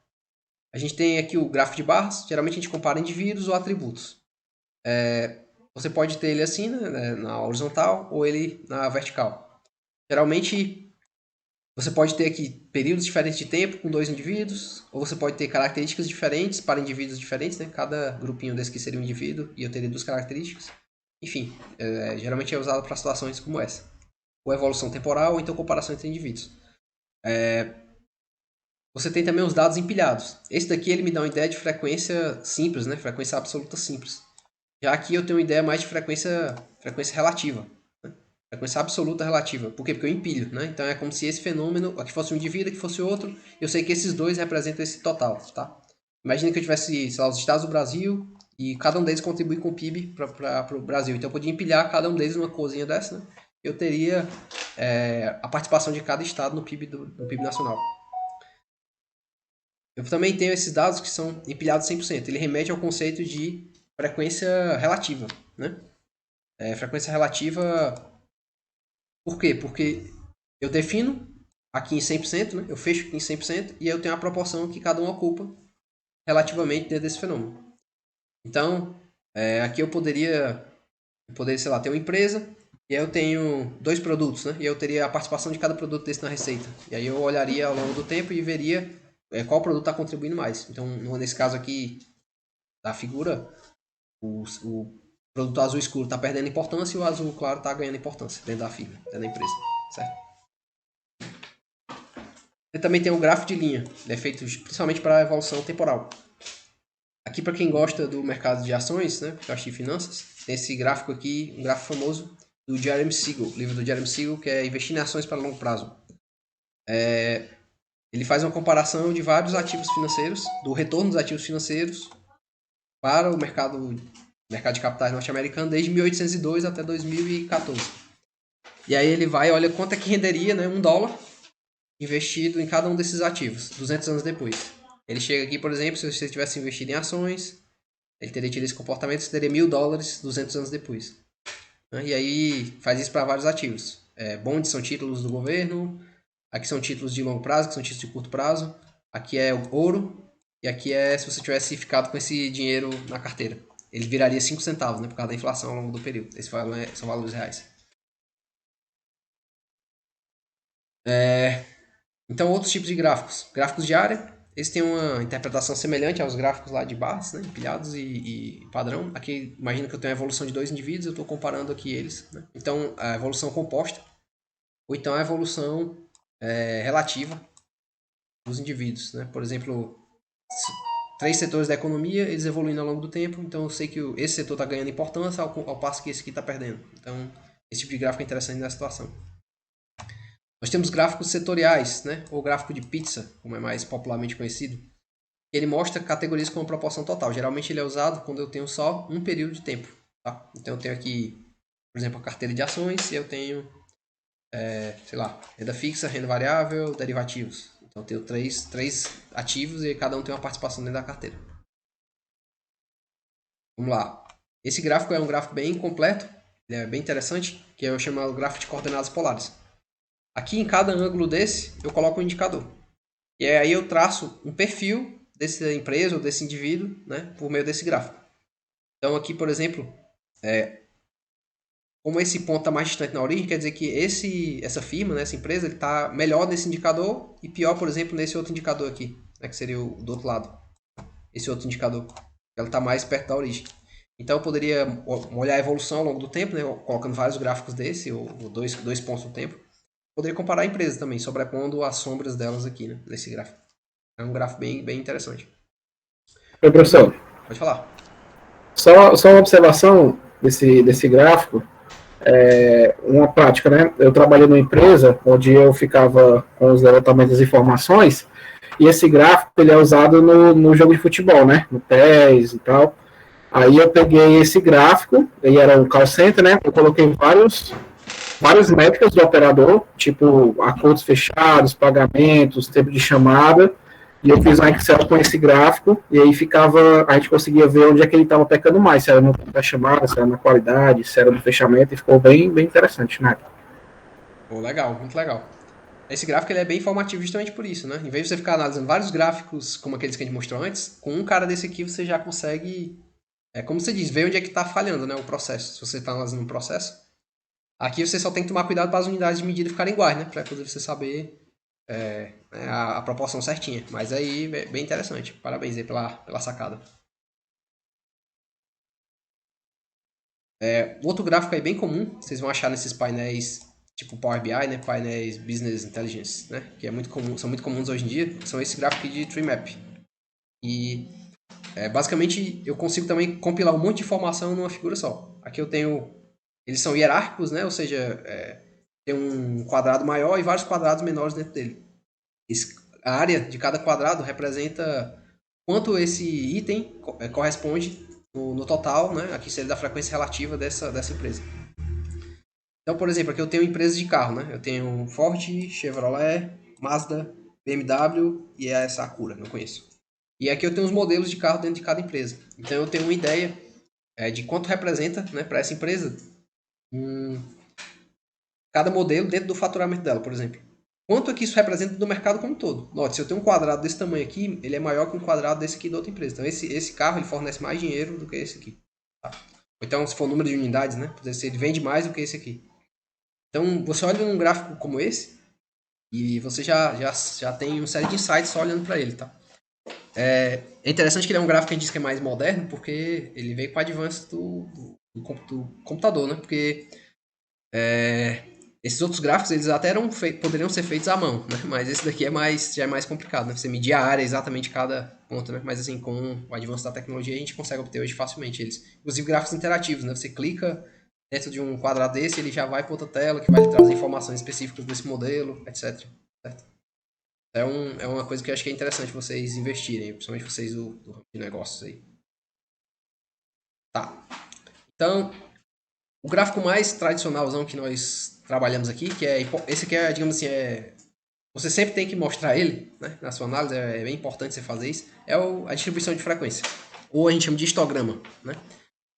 A gente tem aqui o gráfico de barras. Geralmente a gente compara indivíduos ou atributos. Você pode ter ele assim, né, na horizontal ou ele na vertical. Geralmente você pode ter aqui períodos diferentes de tempo com 2 indivíduos, ou você pode ter características diferentes para indivíduos diferentes, né? Cada grupinho desse aqui seria um indivíduo e eu teria 2 características. Enfim, geralmente é usado para situações como essa. Ou evolução temporal, ou então comparação entre indivíduos. Você tem também os dados empilhados. Esse daqui ele me dá uma ideia de frequência simples, né? Frequência absoluta simples. Já aqui eu tenho uma ideia mais de frequência relativa. Né? Frequência absoluta relativa. Por quê? Porque eu empilho. Né? Então é como se esse fenômeno, aqui fosse um indivíduo, aqui fosse outro. Eu sei que esses dois representam esse total. Tá? Imagina que eu tivesse, sei lá, os estados do Brasil e cada um deles contribui com o PIB para o Brasil. Então eu podia empilhar cada um deles numa corzinha dessa. Né? Eu teria a participação de cada estado no PIB, no PIB nacional. Eu também tenho esses dados que são empilhados 100%. Ele remete ao conceito de frequência relativa, né? Frequência relativa, por quê? Porque eu defino aqui em 100%, né? Eu fecho aqui em 100% e eu tenho a proporção que cada um ocupa relativamente dentro desse fenômeno. Então, aqui eu poderia, sei lá, ter uma empresa e aí eu tenho 2 produtos, né? E eu teria a participação de cada produto desse na receita. E aí eu olharia ao longo do tempo e veria qual produto está contribuindo mais. Então, nesse caso aqui da figura, o produto azul escuro está perdendo importância e o azul claro está ganhando importância dentro da figura, dentro da empresa. Certo? Você também tem o gráfico de linha. Ele é feito principalmente para evolução temporal. Aqui, para quem gosta do mercado de ações, né, que eu achei finanças, tem esse gráfico aqui, um gráfico famoso do Jeremy Siegel, livro do Jeremy Siegel, que é Investir em Ações para Longo Prazo. Ele faz uma comparação de vários ativos financeiros, do retorno dos ativos financeiros para o mercado de capitais norte-americano desde 1802 até 2014. E aí ele vai e olha quanto é que renderia, né, $1 investido em cada um desses ativos, 200 anos depois. Ele chega aqui, por exemplo, se você tivesse investido em ações, ele teria tido esse comportamento, você teria $1.000 200 anos depois. E aí faz isso para vários ativos. Bonds são títulos do governo, aqui são títulos de longo prazo, que são títulos de curto prazo, aqui é o ouro, e aqui é se você tivesse ficado com esse dinheiro na carteira. Ele viraria 5 centavos, né, por causa da inflação ao longo do período. Esses são valores reais. Então, outros tipos de gráficos. Gráficos de área, eles têm uma interpretação semelhante aos gráficos lá de barras, né, empilhados e padrão. Aqui, imagina que eu tenho a evolução de 2 indivíduos, eu estou comparando aqui eles. Né? Então, a evolução composta, ou então a evolução relativa dos indivíduos. Né? Por exemplo, 3 setores da economia, eles evoluindo ao longo do tempo, então eu sei que esse setor está ganhando importância ao passo que esse aqui está perdendo. Então, esse tipo de gráfico é interessante nessa situação. Nós temos gráficos setoriais, né? Ou gráfico de pizza, como é mais popularmente conhecido. Ele mostra categorias com uma proporção total. Geralmente ele é usado quando eu tenho só um período de tempo. Tá? Então eu tenho aqui, por exemplo, a carteira de ações e eu tenho, sei lá, renda fixa, renda variável, derivativos. Então eu tenho três ativos e cada um tem uma participação dentro da carteira. Vamos lá. Esse gráfico é um gráfico bem completo, ele é bem interessante, que eu chamo de gráfico de coordenadas polares. Aqui em cada ângulo desse, eu coloco um indicador. E aí eu traço um perfil dessa empresa ou desse indivíduo, né, por meio desse gráfico. Então aqui, por exemplo, como esse ponto está mais distante na origem, quer dizer que essa firma, né, essa empresa, ele está melhor nesse indicador e pior, por exemplo, nesse outro indicador aqui, né, que seria o do outro lado. Esse outro indicador. Ela está mais perto da origem. Então eu poderia olhar a evolução ao longo do tempo, né, colocando vários gráficos desse, ou dois pontos no tempo. Poderia comparar a empresa também, sobrepondo as sombras delas aqui, né, nesse gráfico. É um gráfico bem interessante. Oi, professor. Pode falar. Só uma observação desse gráfico, uma prática, né? Eu trabalhei numa empresa onde eu ficava com os levantamentos das informações e esse gráfico ele é usado no jogo de futebol, né? No PES e tal. Aí eu peguei esse gráfico, ele era um call center, né? Eu coloquei várias métricas do operador, tipo acordos fechados, pagamentos, tempo de chamada, e eu fiz um Excel com esse gráfico, e aí a gente conseguia ver onde é que ele estava pecando mais, se era no tempo da chamada, se era na qualidade, se era no fechamento, e ficou bem interessante, né? Pô, legal, muito legal. Esse gráfico ele é bem informativo justamente por isso, né? Em vez de você ficar analisando vários gráficos como aqueles que a gente mostrou antes, com um cara desse aqui você já consegue, como você diz, ver onde é que está falhando, né, o processo. Se você está analisando um processo, aqui você só tem que tomar cuidado para as unidades de medida ficarem iguais, né? Para inclusive você saber a proporção certinha. Mas aí, bem interessante. Parabéns aí pela sacada. Outro gráfico aí bem comum, vocês vão achar nesses painéis tipo Power BI, né? Painéis Business Intelligence, né? Que é muito comum, são muito comuns hoje em dia. São esse gráfico aqui de Tree Map. E basicamente eu consigo também compilar um monte de informação numa figura só. Aqui eu tenho. Eles são hierárquicos, né? Ou seja, tem um quadrado maior e vários quadrados menores dentro dele. A área de cada quadrado representa quanto esse item corresponde no total, né? Aqui seria da frequência relativa dessa empresa. Então, por exemplo, aqui eu tenho empresas de carro, né? Eu tenho Ford, Chevrolet, Mazda, BMW e a Sakura, não conheço. E aqui eu tenho os modelos de carro dentro de cada empresa. Então eu tenho uma ideia de quanto representa, né, para essa empresa cada modelo dentro do faturamento dela, por exemplo. Quanto é que isso representa do mercado como um todo? Note, se eu tenho um quadrado desse tamanho aqui, ele é maior que um quadrado desse aqui da outra empresa. Então esse carro ele fornece mais dinheiro do que esse aqui. Tá? Então, se for o número de unidades, né? Ele vende mais do que esse aqui. Então, você olha num gráfico como esse e você já tem uma série de insights só olhando para ele, tá? É interessante que ele é um gráfico que a gente diz que é mais moderno, porque ele veio para advance do computador, né? Porque esses outros gráficos eles até poderiam ser feitos à mão, né? Mas esse daqui já é mais complicado, né? Você medir a área exatamente de cada ponto, né? Mas assim, com o avanço da tecnologia a gente consegue obter hoje facilmente eles. Inclusive gráficos interativos, né? Você clica dentro de um quadrado desse, ele já vai para outra tela que vai lhe trazer informações específicas desse modelo, etc. Certo? É uma coisa que eu acho que é interessante vocês investirem, principalmente vocês do ramo de negócios aí. Tá. Então, o gráfico mais tradicionalzão que nós trabalhamos aqui, que é esse aqui é, digamos assim, você sempre tem que mostrar ele, né, na sua análise, é bem importante você fazer isso, a distribuição de frequência, ou a gente chama de histograma, né?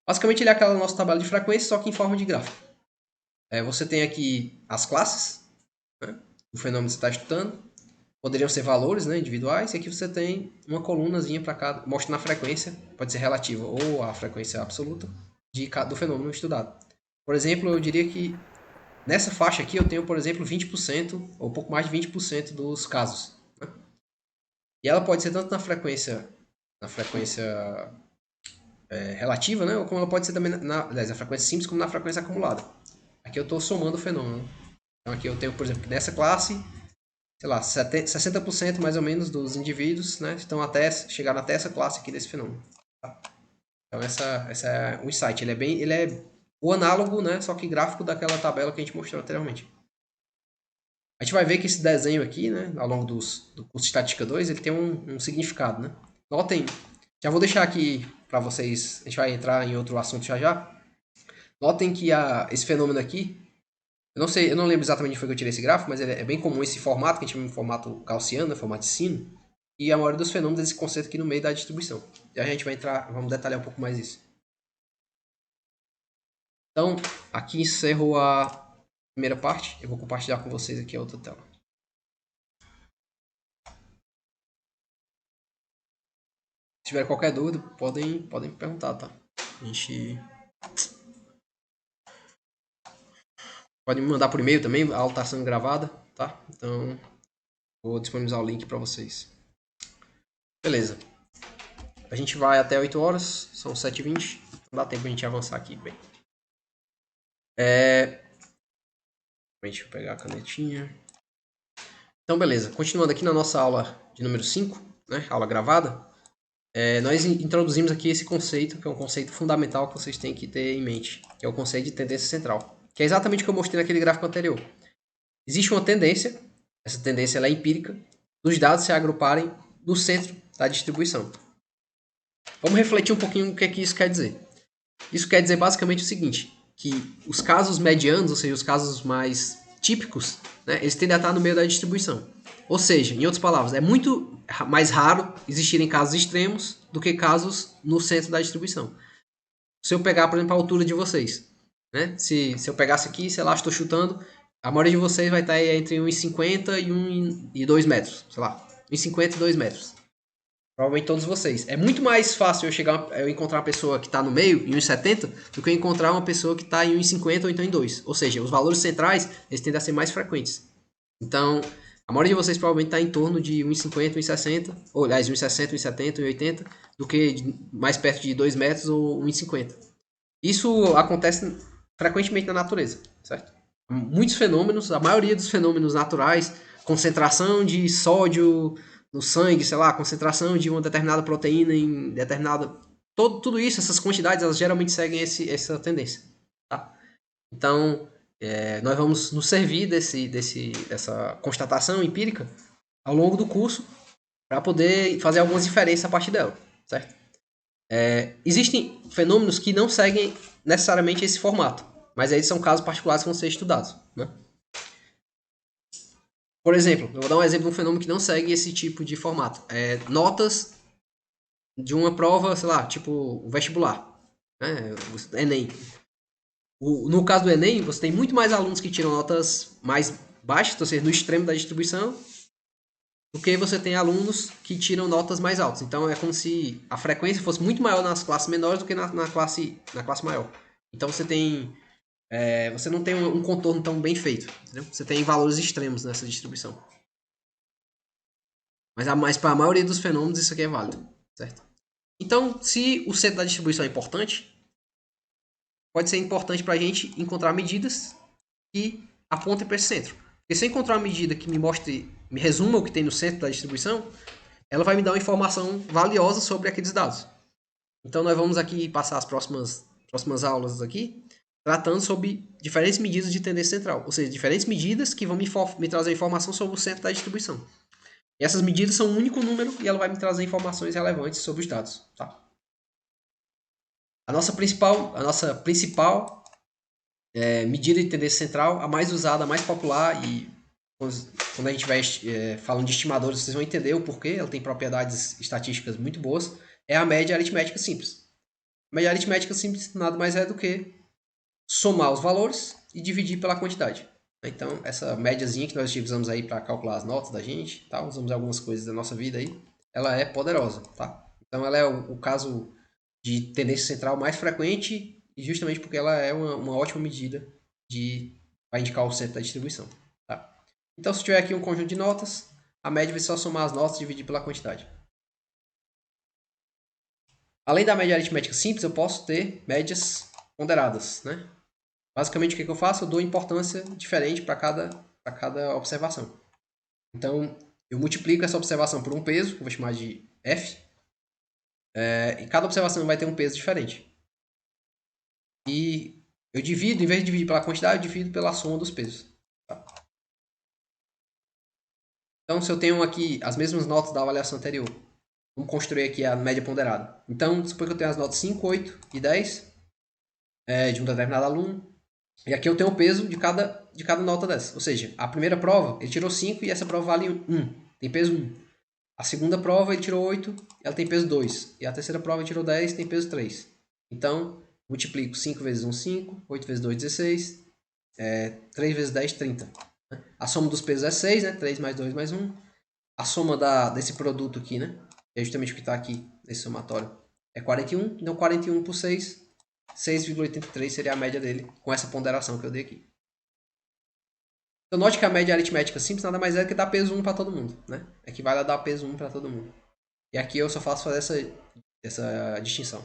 Basicamente ele é aquela nossa tabela de frequência, só que em forma de gráfico. Você tem aqui as classes, né, do fenômeno que você está estudando, poderiam ser valores, né, individuais, e aqui você tem uma colunazinha para cada, mostrando a frequência, pode ser relativa ou a frequência absoluta do fenômeno estudado. Por exemplo, eu diria que nessa faixa aqui eu tenho, por exemplo, 20% ou um pouco mais de 20% dos casos. Né? E ela pode ser tanto na frequência relativa, né? Ou como ela pode ser também na frequência simples como na frequência acumulada. Aqui eu estou somando o fenômeno. Então aqui eu tenho, por exemplo, que nessa classe, sei lá, 60% mais ou menos dos indivíduos, né, chegaram até essa classe aqui desse fenômeno. Tá? Então essa é o insight. Ele é o análogo, né, só que gráfico daquela tabela que a gente mostrou anteriormente. A gente vai ver que esse desenho aqui, né, ao longo do curso de Estatística 2, ele tem um significado, né? Notem, já vou deixar aqui para vocês, a gente vai entrar em outro assunto já. Notem que esse fenômeno aqui, eu não sei, eu não lembro exatamente onde foi que eu tirei esse gráfico, mas é bem comum esse formato, que a gente chama de formato gaussiano, formato de sino, e a maioria dos fenômenos eles se concentram aqui no meio da distribuição. E a gente vai entrar, vamos detalhar um pouco mais isso. Então, aqui encerro a primeira parte, eu vou compartilhar com vocês aqui a outra tela. tiver qualquer dúvida, podem me perguntar, tá? A gente pode me mandar por e-mail também, a aula está sendo gravada, tá? Então, vou disponibilizar o link para vocês. Beleza. A gente vai até 8 horas, são 7h20, não dá tempo a gente avançar aqui, bem. Deixa eu pegar a canetinha. Então, beleza. Continuando aqui na nossa aula de número 5, né? Aula gravada. Nós introduzimos aqui esse conceito, que é um conceito fundamental que vocês têm que ter em mente, que é o conceito de tendência central, que é exatamente o que eu mostrei naquele gráfico anterior. Existe uma tendência, essa tendência ela é empírica, dos dados se agruparem no centro da distribuição. Vamos refletir um pouquinho o que é que isso quer dizer. Isso quer dizer basicamente o seguinte, que os casos medianos, ou seja, os casos mais típicos, né, eles tendem a estar no meio da distribuição. Ou seja, em outras palavras, é muito mais raro existirem casos extremos do que casos no centro da distribuição. Se eu pegar, por exemplo, a altura de vocês, né? Se eu pegasse aqui, sei lá, estou chutando, a maioria de vocês vai estar entre 1,50 e 2 metros, sei lá, 1,50 e 2 metros. Provavelmente todos vocês. É muito mais fácil eu encontrar uma pessoa que está no meio, em 1,70, do que eu encontrar uma pessoa que está em 1,50 ou então em 2. Ou seja, os valores centrais, eles tendem a ser mais frequentes. Então, a maioria de vocês provavelmente está em torno de 1,50, 1,60, ou aliás, 1,60, 1,70, 1,80, do que mais perto de 2 metros ou 1,50. Isso acontece frequentemente na natureza, certo? Muitos fenômenos, a maioria dos fenômenos naturais, concentração de sódio no sangue, sei lá, concentração de uma determinada proteína em determinada... Tudo isso, essas quantidades, elas geralmente seguem essa tendência, tá? Então, nós vamos nos servir dessa constatação empírica ao longo do curso para poder fazer algumas diferenças a partir dela, certo? Existem fenômenos que não seguem necessariamente esse formato, mas aí são casos particulares que vão ser estudados, né? Por exemplo, eu vou dar um exemplo de um fenômeno que não segue esse tipo de formato. Notas de uma prova, sei lá, tipo o vestibular, né? O Enem. No caso do Enem, você tem muito mais alunos que tiram notas mais baixas, ou seja, no extremo da distribuição, do que você tem alunos que tiram notas mais altas. Então é como se a frequência fosse muito maior nas classes menores do que na classe maior. Então você não tem um contorno tão bem feito, entendeu? Você tem valores extremos nessa distribuição. Mas para a maioria dos fenômenos isso aqui é válido, certo? Então, se o centro da distribuição é importante, pode ser importante para a gente encontrar medidas que apontem para esse centro. Porque se eu encontrar uma medida que me resuma o que tem no centro da distribuição, ela vai me dar uma informação valiosa sobre aqueles dados. Então, nós vamos aqui passar as próximas aulas aqui tratando sobre diferentes medidas de tendência central, ou seja, diferentes medidas que vão me trazer informação sobre o centro da distribuição. E essas medidas são um único número e ela vai me trazer informações relevantes sobre os dados, tá? A nossa principal medida de tendência central, a mais usada, a mais popular, e quando a gente vai falando de estimadores, vocês vão entender o porquê, ela tem propriedades estatísticas muito boas, é a média aritmética simples. A média aritmética simples nada mais é do que somar os valores e dividir pela quantidade. Então, essa médiazinha que nós utilizamos aí para calcular as notas da gente, tá? Usamos algumas coisas da nossa vida aí, ela é poderosa, tá? Então, ela é o caso de tendência central mais frequente e justamente porque ela é uma ótima medida para indicar o centro da distribuição, tá? Então, se tiver aqui um conjunto de notas, a média vai só somar as notas e dividir pela quantidade. Além da média aritmética simples, eu posso ter médias ponderadas, né? Basicamente, o que eu faço? Eu dou importância diferente para cada observação. Então, eu multiplico essa observação por um peso, que eu vou chamar de F, e cada observação vai ter um peso diferente. E eu divido, em vez de dividir pela quantidade, eu divido pela soma dos pesos. Tá? Então, se eu tenho aqui as mesmas notas da avaliação anterior, vamos construir aqui a média ponderada. Então, suponho que eu tenho as notas 5, 8 e 10 de um determinado aluno. E aqui eu tenho o peso de cada nota dessa. Ou seja, a primeira prova, ele tirou 5 e essa prova vale 1. Tem peso 1. A segunda prova, ele tirou 8, ela tem peso 2. E a terceira prova, ele tirou 10, tem peso 3. Então, multiplico 5 vezes 1, 5. 8 vezes 2, 16. 3 vezes 10, 30. A soma dos pesos é 6, né? 3 mais 2 mais 1. A soma desse produto aqui, né? é justamente o que está aqui nesse somatório. É 41, então 41 por 6, 6,83 seria a média dele, com essa ponderação que eu dei aqui. Então note que a média aritmética simples nada mais é que dar peso 1 para todo mundo, né? Equivale a dar peso 1 para todo mundo. E aqui eu só faço fazer essa distinção.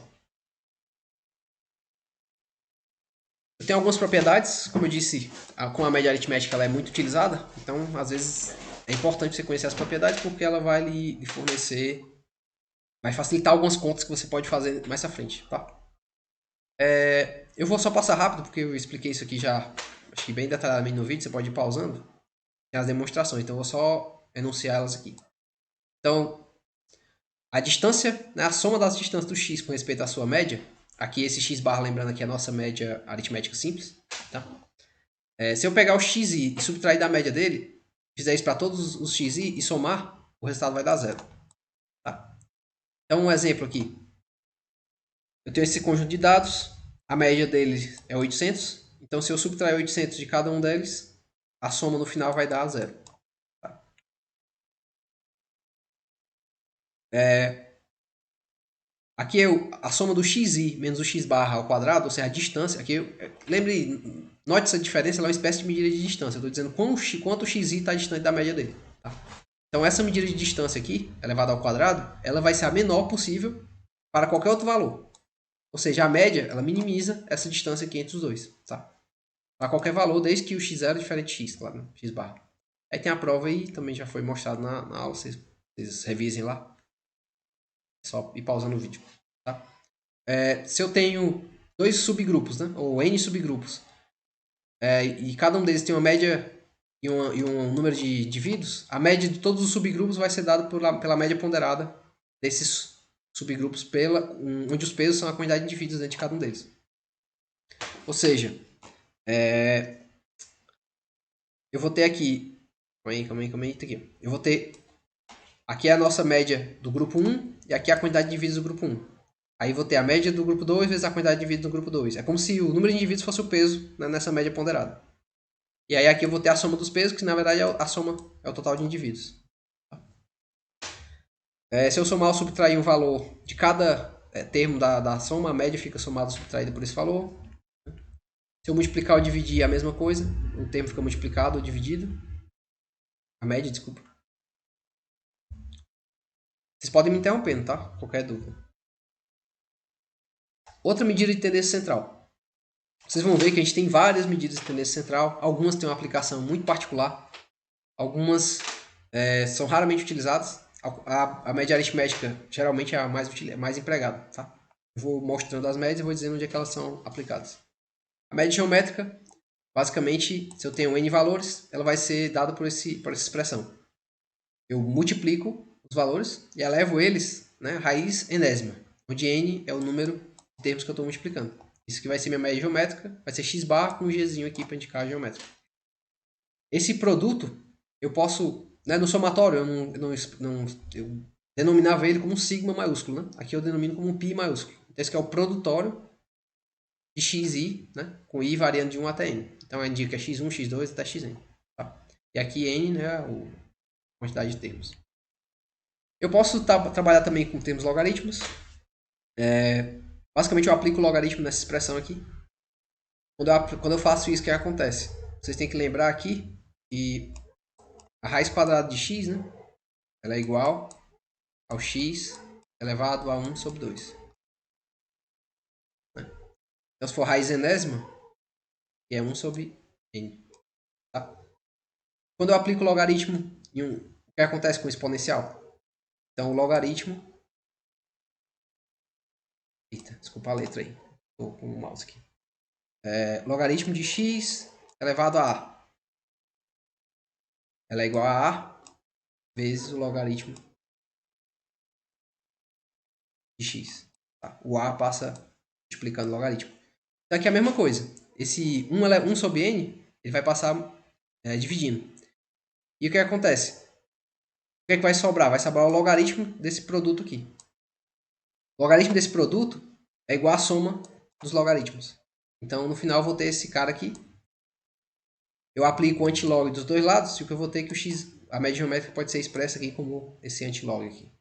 Eu tenho algumas propriedades, como eu disse, com a média aritmética ela é muito utilizada, então às vezes é importante você conhecer as propriedades porque ela vai lhe fornecer, vai facilitar algumas contas que você pode fazer mais à frente, tá? Eu vou só passar rápido porque eu expliquei isso aqui já, acho que bem detalhadamente no vídeo, você pode ir pausando, tem as demonstrações, então eu vou só enunciar elas aqui. Então, a distância, né, a soma das distâncias do x com respeito à sua média, aqui esse x barra, lembrando aqui a nossa média aritmética simples, tá? Se eu pegar o xi e subtrair da média dele, fizer isso para todos os xi e somar, o resultado vai dar zero. Tá? Então, um exemplo aqui. Eu tenho esse conjunto de dados, a média deles é 800, então se eu subtrair 800 de cada um deles, a soma no final vai dar zero. Tá? Aqui a soma do xi menos o x barra ao quadrado, ou seja, a distância. Aqui, lembre, note essa diferença, ela é uma espécie de medida de distância. Eu estou dizendo quanto o xi está distante da média dele. Tá? Então essa medida de distância aqui, elevada ao quadrado, ela vai ser a menor possível para qualquer outro valor. Ou seja, a média, ela minimiza essa distância aqui entre os dois. Tá? Para qualquer valor, desde que o x0 é diferente de x, claro, né? X barra. Aí tem a prova aí, também já foi mostrado na aula, vocês revisem lá. Só ir pausando o vídeo. Tá? Se eu tenho dois subgrupos, né? Ou n subgrupos, e cada um deles tem uma média e um número de indivíduos, a média de todos os subgrupos vai ser dada pela média ponderada desses subgrupos, onde os pesos são a quantidade de indivíduos dentro de cada um deles. Ou seja, eu vou ter aqui... Calma aí, tá aqui. Eu vou ter... Aqui é a nossa média do grupo 1 e aqui é a quantidade de indivíduos do grupo 1. Aí vou ter a média do grupo 2 vezes a quantidade de indivíduos do grupo 2. É como se o número de indivíduos fosse o peso, né, nessa média ponderada. E aí aqui eu vou ter a soma dos pesos, que na verdade a soma é o total de indivíduos. Se eu somar ou subtrair um valor de cada termo da soma, a média fica somada ou subtraída por esse valor. Se eu multiplicar ou dividir é a mesma coisa, o termo fica multiplicado ou dividido. A média, desculpa. Vocês podem me interrompendo, tá? Qualquer dúvida. Outra medida de tendência central. Vocês vão ver que a gente tem várias medidas de tendência central. Algumas têm uma aplicação muito particular. Algumas são raramente utilizadas. A média aritmética geralmente é a mais empregada. Tá? Eu vou mostrando as médias e vou dizendo onde é que elas são aplicadas. A média geométrica, basicamente, se eu tenho n valores, ela vai ser dada por essa expressão. Eu multiplico os valores e elevo eles, né, raiz enésima, onde n é o número de termos que eu estou multiplicando. Isso que vai ser minha média geométrica, vai ser x bar com um gzinho aqui para indicar a geométrica. Esse produto, eu posso, né, no somatório, eu denominava ele como um sigma maiúsculo. Né? Aqui eu denomino como um pi maiúsculo. Então esse aqui é o produtório de xi, né, com i variando de 1 até n. Então indica x1, x2 até xn. Tá? E aqui n, né, a quantidade de termos. Eu posso trabalhar também com termos logarítmos. Basicamente eu aplico o logaritmo nessa expressão aqui. Quando eu faço isso, o que acontece? Vocês têm que lembrar aqui que a raiz quadrada de x, né, ela é igual ao x elevado a 1 sobre 2. Então se for raiz enésima, que é 1 sobre n. Tá? Quando eu aplico o logaritmo em o que acontece com o exponencial? Então o logaritmo... Eita, desculpa a letra aí. Estou com o mouse aqui. Logaritmo de x elevado a a. Ela é igual a vezes o logaritmo de x. Tá? O a passa multiplicando o logaritmo. Então aqui é a mesma coisa. Esse 1 sobre n, ele vai passar dividindo. E o que acontece? O que é que vai sobrar? Vai sobrar o logaritmo desse produto aqui. O logaritmo desse produto é igual à soma dos logaritmos. Então, no final, eu vou ter esse cara aqui. Eu aplico o antilog dos dois lados, e o que eu vou ter é que a média geométrica pode ser expressa aqui como esse antilog aqui.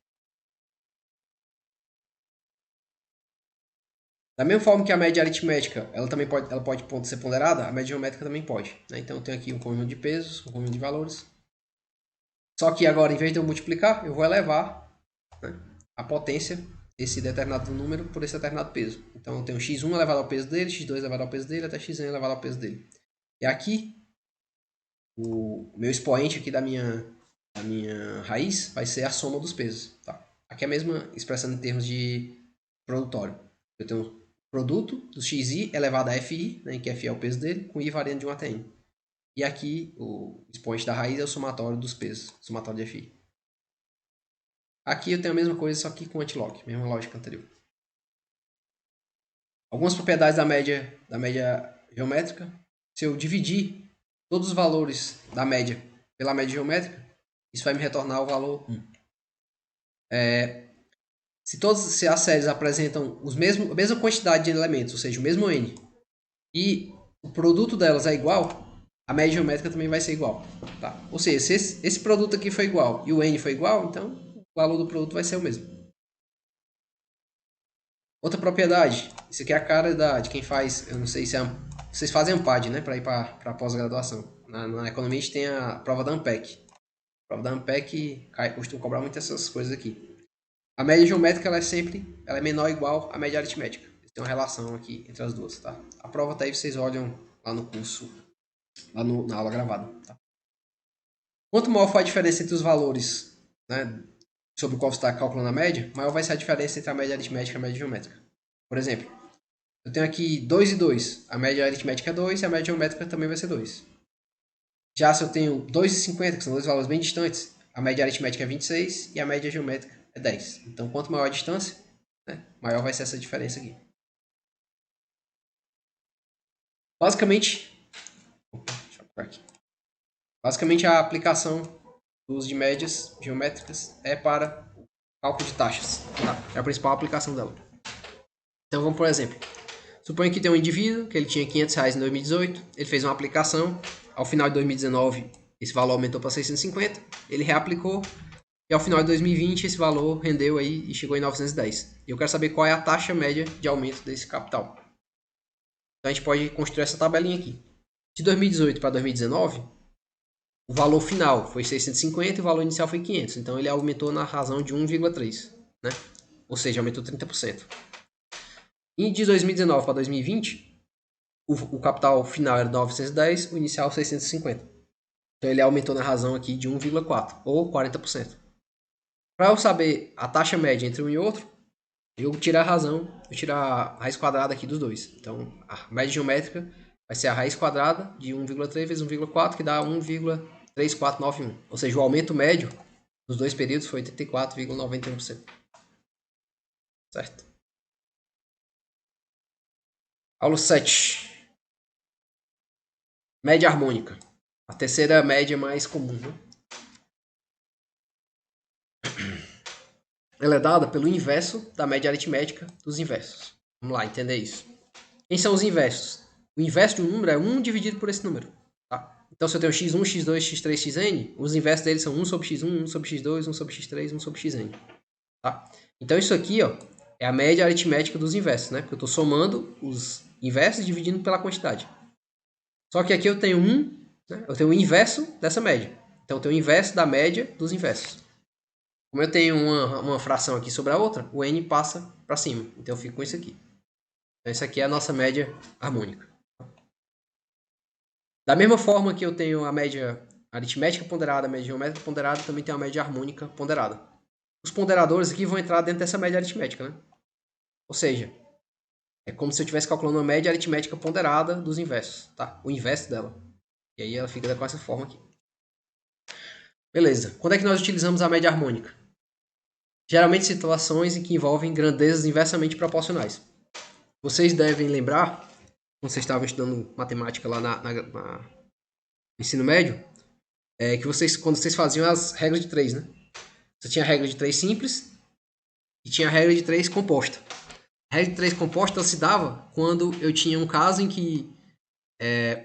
Da mesma forma que a média aritmética, ela pode ser ponderada, a média geométrica também pode. Né? Então eu tenho aqui um conjunto de pesos, um conjunto de valores. Só que agora, em vez de eu multiplicar, eu vou elevar, né, a potência desse determinado número por esse determinado peso. Então eu tenho x1 elevado ao peso dele, x2 elevado ao peso dele, até xn elevado ao peso dele. E aqui, o meu expoente aqui da minha raiz vai ser a soma dos pesos. Tá? Aqui é a mesma expressão em termos de produtório. Eu tenho o produto do xi elevado a fi, né, em que fi é o peso dele, com i variando de 1 até n. E aqui, o expoente da raiz é o somatório dos pesos, somatório de fi. Aqui eu tenho a mesma coisa, só que com antilog, mesma lógica anterior. Algumas propriedades da média geométrica. Se eu dividir todos os valores da média pela média geométrica, isso vai me retornar o valor 1. Se as séries apresentam a mesma quantidade de elementos, ou seja, o mesmo n, e o produto delas é igual, a média geométrica também vai ser igual. Tá? Ou seja, se esse produto aqui foi igual e o n foi igual, então o valor do produto vai ser o mesmo. Outra propriedade, isso aqui é a cara de quem faz, eu não sei se vocês fazem AMPAD, né, para ir para pós-graduação. Na economia a gente tem a prova da AMPEC. A prova da AMPEC costuma cobrar muitas essas coisas aqui. A média geométrica ela é menor ou igual à média aritmética. Tem uma relação aqui entre as duas, tá? A prova tá aí, vocês olham lá no curso, lá na aula gravada, tá? Quanto maior for a diferença entre os valores, né, sobre o qual você está calculando a média, maior vai ser a diferença entre a média aritmética e a média geométrica. Por exemplo, eu tenho aqui 2 e 2. A média aritmética é 2 e a média geométrica também vai ser 2. Já se eu tenho 2 e 50, que são dois valores bem distantes, a média aritmética é 26 e a média geométrica é 10. Então, quanto maior a distância, né, maior vai ser essa diferença aqui. Basicamente, a aplicação do uso de médias geométricas é para o cálculo de taxas. Tá? É a principal aplicação dela. Então, vamos por exemplo. Suponha que tem um indivíduo que ele tinha R$500 em 2018, ele fez uma aplicação, ao final de 2019 esse valor aumentou para 650, ele reaplicou e ao final de 2020 esse valor rendeu aí e chegou em 910. E eu quero saber qual é a taxa média de aumento desse capital. Então a gente pode construir essa tabelinha aqui. De 2018 para 2019, o valor final foi 650 e o valor inicial foi 500. Então ele aumentou na razão de 1,3, né? Ou seja, aumentou 30%. E de 2019 para 2020, o capital final era 910, o inicial 650. Então ele aumentou na razão aqui de 1,4 ou 40%. Para eu saber a taxa média entre um e outro, eu tiro a razão, eu tiro a raiz quadrada aqui dos dois. Então a média geométrica vai ser a raiz quadrada de 1,3 vezes 1,4, que dá 1,3491. Ou seja, o aumento médio dos dois períodos foi 84,91%. Certo? Aula 7. Média harmônica. A terceira média mais comum. Né? Ela é dada pelo inverso da média aritmética dos inversos. Vamos lá, entender isso. Quem são os inversos? O inverso de um número é 1 dividido por esse número. Tá? Então, se eu tenho x1, x2, x3, xn, os inversos deles são 1 sobre x1, 1 sobre x2, 1 sobre x3, 1 sobre xn. Tá? Então, isso aqui ó, é a média aritmética dos inversos, né? Porque eu estou somando os inversos e dividindo pela quantidade. Só que aqui eu tenho né? Eu tenho o inverso dessa média. Então, eu tenho o inverso da média dos inversos. Como eu tenho uma fração aqui sobre a outra, o n passa para cima. Então eu fico com isso aqui. Então essa aqui é a nossa média harmônica. Da mesma forma que eu tenho a média aritmética ponderada, a média geométrica ponderada, também tenho a média harmônica ponderada. Os ponderadores aqui vão entrar dentro dessa média aritmética, né? Ou seja, é como se eu estivesse calculando uma média aritmética ponderada dos inversos, tá? O inverso dela. E aí ela fica com essa forma aqui. Beleza. Quando é que nós utilizamos a média harmônica? Geralmente situações em que envolvem grandezas inversamente proporcionais. Vocês devem lembrar, quando vocês estavam estudando matemática lá no ensino médio, que quando vocês faziam as regras de 3, né? Você tinha a regra de 3 simples e tinha a regra de 3 composta. A regra de 3 composta se dava quando eu tinha um caso em que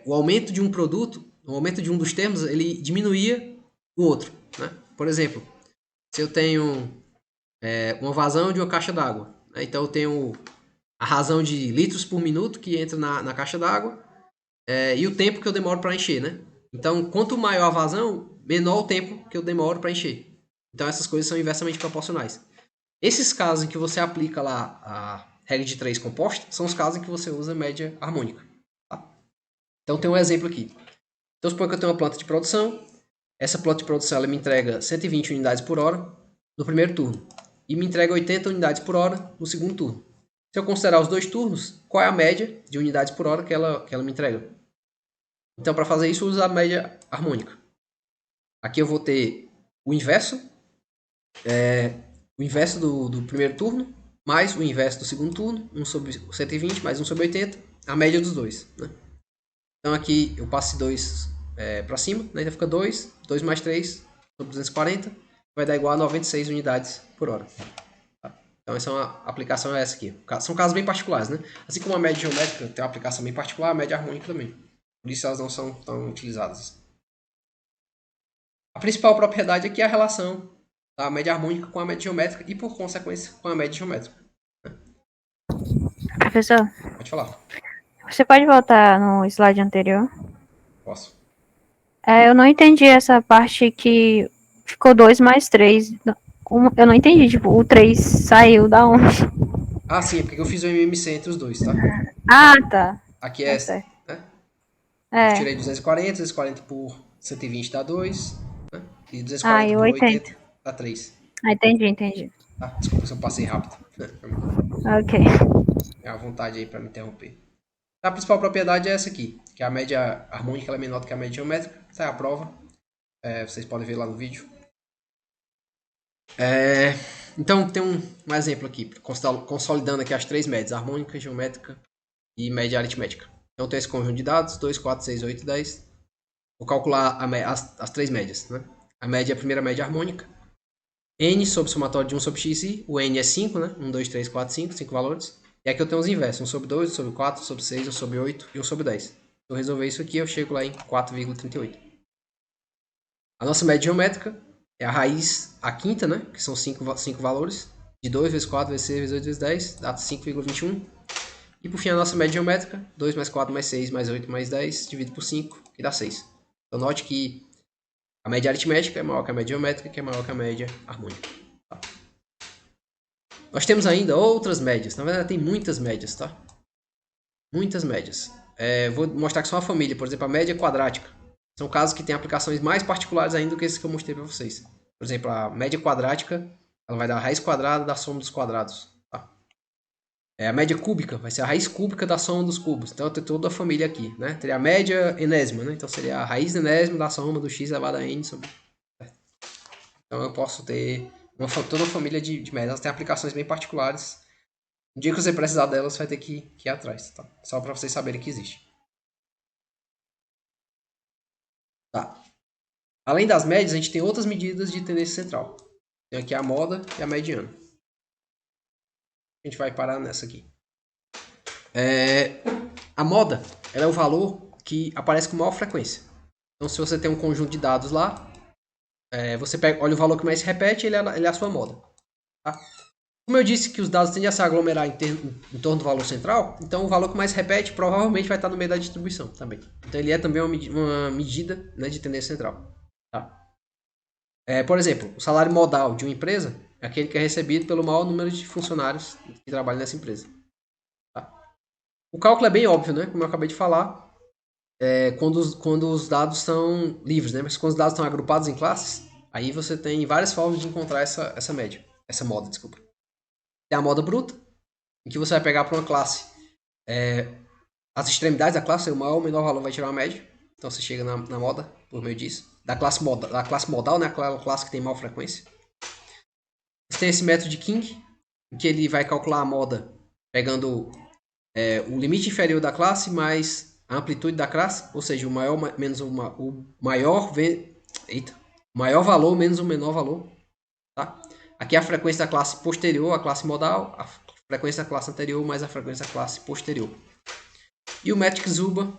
o aumento de um produto, o aumento de um dos termos, ele diminuía o outro. Né? Por exemplo, se eu tenho uma vazão de uma caixa d'água, né? Então eu tenho a razão de litros por minuto que entra na caixa d'água e o tempo que eu demoro para encher, né? Então, quanto maior a vazão, menor o tempo que eu demoro para encher. Então, essas coisas são inversamente proporcionais. Esses casos em que você aplica lá a regra de 3 composta são os casos em que você usa média harmônica. Tá? Então, tem um exemplo aqui. Então, supõe que eu tenho uma planta de produção. Essa planta de produção ela me entrega 120 unidades por hora no primeiro turno e me entrega 80 unidades por hora no segundo turno. Se eu considerar os 2 turnos, qual é a média de unidades por hora que ela me entrega? Então, para fazer isso, eu uso a média harmônica. Aqui eu vou ter o inverso, do primeiro turno, mais o inverso do segundo turno, 1 sobre 120 mais 1 sobre 80, a média dos dois. Né? Então aqui eu passo 2 para cima, né? Então fica 2 mais 3 sobre 240, vai dar igual a 96 unidades por hora. Tá? Então essa é uma aplicação essa aqui. São casos bem particulares, né? Assim como a média geométrica tem uma aplicação bem particular, a média harmônica também. Por isso elas não são tão utilizadas. A principal propriedade aqui é a relação da média harmônica com a média geométrica e, por consequência, com a média geométrica. Professor, Pode falar. você pode voltar no slide anterior? Posso. Eu não entendi essa parte que ficou 2 mais 3. Eu não entendi, tipo, o 3 saiu da onde? Ah, sim, é porque eu fiz o MMC entre os dois, tá? Ah, tá. Aqui Tá é, certo. né? Eu É. tirei 240 por 120 dá 2, né? E Ah, 240 e o por 80. 80 dá 3. Ah, entendi. Tá? Desculpa se eu passei rápido. Ok. É à vontade aí para me interromper. A principal propriedade é essa aqui, que a média harmônica ela é menor do que a média geométrica. Essa é a prova. Vocês podem ver lá no vídeo. Então tem um exemplo aqui, consolidando aqui as 3 médias, harmônica, geométrica e média aritmética. Então tem esse conjunto de dados, 2, 4, 6, 8 e 10. Vou calcular as 3 médias. Né? A média é a primeira média harmônica. N sobre somatório de 1 sobre xi. O N é 5, né? 1, 2, 3, 4, 5. 5 valores. E aqui eu tenho os inversos. 1 sobre 2, 1 sobre 4, 1 sobre 6, 1 sobre 8 e 1 sobre 10. Se eu resolver isso aqui, eu chego lá em 4,38. A nossa média geométrica é a raiz a quinta, né? Que são 5 valores. De 2 vezes 4 vezes 6 vezes 8 vezes 10 dá 5,21. E por fim a nossa média geométrica, 2 mais 4 mais 6 mais 8 mais 10 dividido por 5, que dá 6. Então note que a média aritmética é maior que a média geométrica, que é maior que a média harmônica. Tá? Nós temos ainda outras médias. Na verdade tem muitas médias, tá? Muitas médias. Vou mostrar que são uma família. Por exemplo, a média quadrática. São casos que têm aplicações mais particulares ainda do que esses que eu mostrei para vocês. Por exemplo, a média quadrática ela vai dar a raiz quadrada da soma dos quadrados. Tá? A média cúbica vai ser a raiz cúbica da soma dos cubos. Então eu tenho toda a família aqui. Né? Teria a média enésima. Né? Então seria a raiz enésima da soma do x elevado a n sobre... Então eu posso ter toda uma família de médias. Elas têm aplicações bem particulares. No dia que você precisar delas, você vai ter que ir atrás. Tá? Só para vocês saberem que existe. Tá. Além das médias, a gente tem outras medidas de tendência central. Tem aqui a moda e a mediana. A gente vai parar nessa aqui. A moda ela é o valor que aparece com maior frequência. Então, se você tem um conjunto de dados lá, você olha o valor que mais se repete, ele é a sua moda. Tá? Como eu disse que os dados tendem a se aglomerar em torno do valor central, então o valor que mais se repete provavelmente vai estar no meio da distribuição também. Então, ele é também uma medida, né, de tendência central. Tá? Por exemplo, o salário modal de uma empresa é aquele que é recebido pelo maior número de funcionários que trabalham nessa empresa. Tá? O cálculo é bem óbvio, né? Como eu acabei de falar, quando os dados são livres, né? Mas quando os dados estão agrupados em classes, aí você tem várias formas de encontrar essa média, essa moda, desculpa. Tem a moda bruta, em que você vai pegar para uma classe as extremidades da classe, o maior ou menor valor vai tirar uma média. Então você chega na moda por meio disso. Da classe modal, né? Aquela classe que tem maior frequência. Você tem esse método de King, em que ele vai calcular a moda pegando o limite inferior da classe mais a amplitude da classe, ou seja, o maior menos o maior maior valor menos o menor valor. Tá? Aqui é a frequência da classe posterior à classe modal, a frequência da classe anterior mais a frequência da classe posterior. E o método Zuba,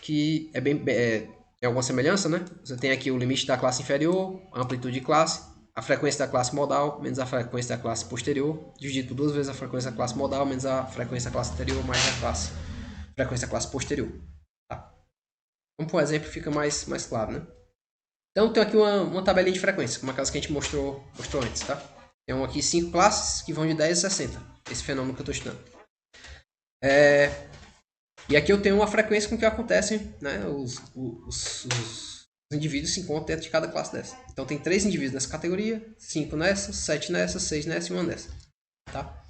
que tem alguma semelhança, né? Você tem aqui o limite da classe inferior, a amplitude de classe, a frequência da classe modal menos a frequência da classe posterior, dividido por 2 vezes a frequência da classe modal menos a frequência da classe anterior mais a frequência da classe posterior. Tá? Vamos por um exemplo, fica mais claro, né? Então, tem aqui uma tabelinha de frequência, como aquelas que a gente mostrou antes, tá? Tem aqui 5 classes que vão de 10 a 60, esse fenômeno que eu estou estudando. E aqui eu tenho uma frequência com que acontecem, né, os indivíduos se encontram dentro de cada classe dessa. Então tem 3 indivíduos nessa categoria, 5 nessa, 7 nessa, 6 nessa e 1 nessa. Tá?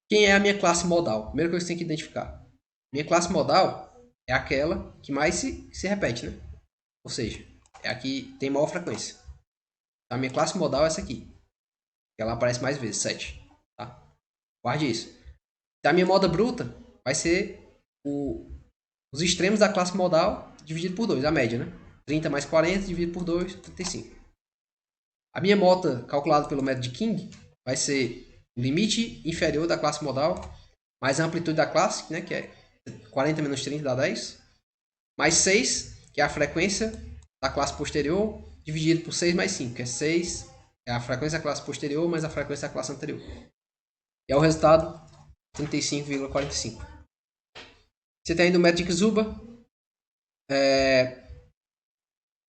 Quem é a minha classe modal? Primeira coisa que você tem que identificar. Minha classe modal é aquela que mais se repete, né? Ou seja, é a que tem maior frequência. Então, a minha classe modal é essa aqui. Ela aparece mais vezes, 7. Tá? Guarde isso. Então, a minha moda bruta vai ser os extremos da classe modal dividido por 2, a média, né? 30 mais 40 dividido por 2, 35. A minha mota calculada pelo método de King vai ser o limite inferior da classe modal mais a amplitude da classe, né? Que é 40 menos 30 dá 10. Mais 6, que é a frequência da classe posterior, dividido por 6 mais 5, que é 6, é a frequência da classe posterior mais a frequência da classe anterior. E é o resultado 35,45. Você tem ainda o método de Ksuba.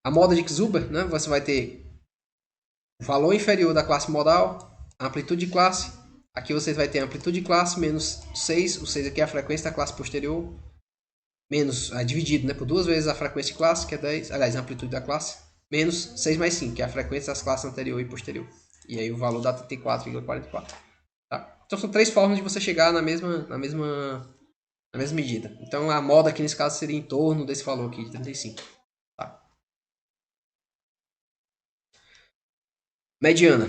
A moda de Ksuba, né? Você vai ter o valor inferior da classe modal, a amplitude de classe. Aqui você vai ter a amplitude de classe menos 6, o 6 aqui é a frequência da classe posterior, menos, dividido, né, por 2 vezes a frequência de classe, que é 10, aliás, a amplitude da classe, menos 6 mais 5, que é a frequência das classes anterior e posterior. E aí o valor dá 34,44. Tá? Então são 3 formas de você chegar na mesma medida. Então a moda aqui nesse caso seria em torno desse valor aqui de 35. Tá? Mediana.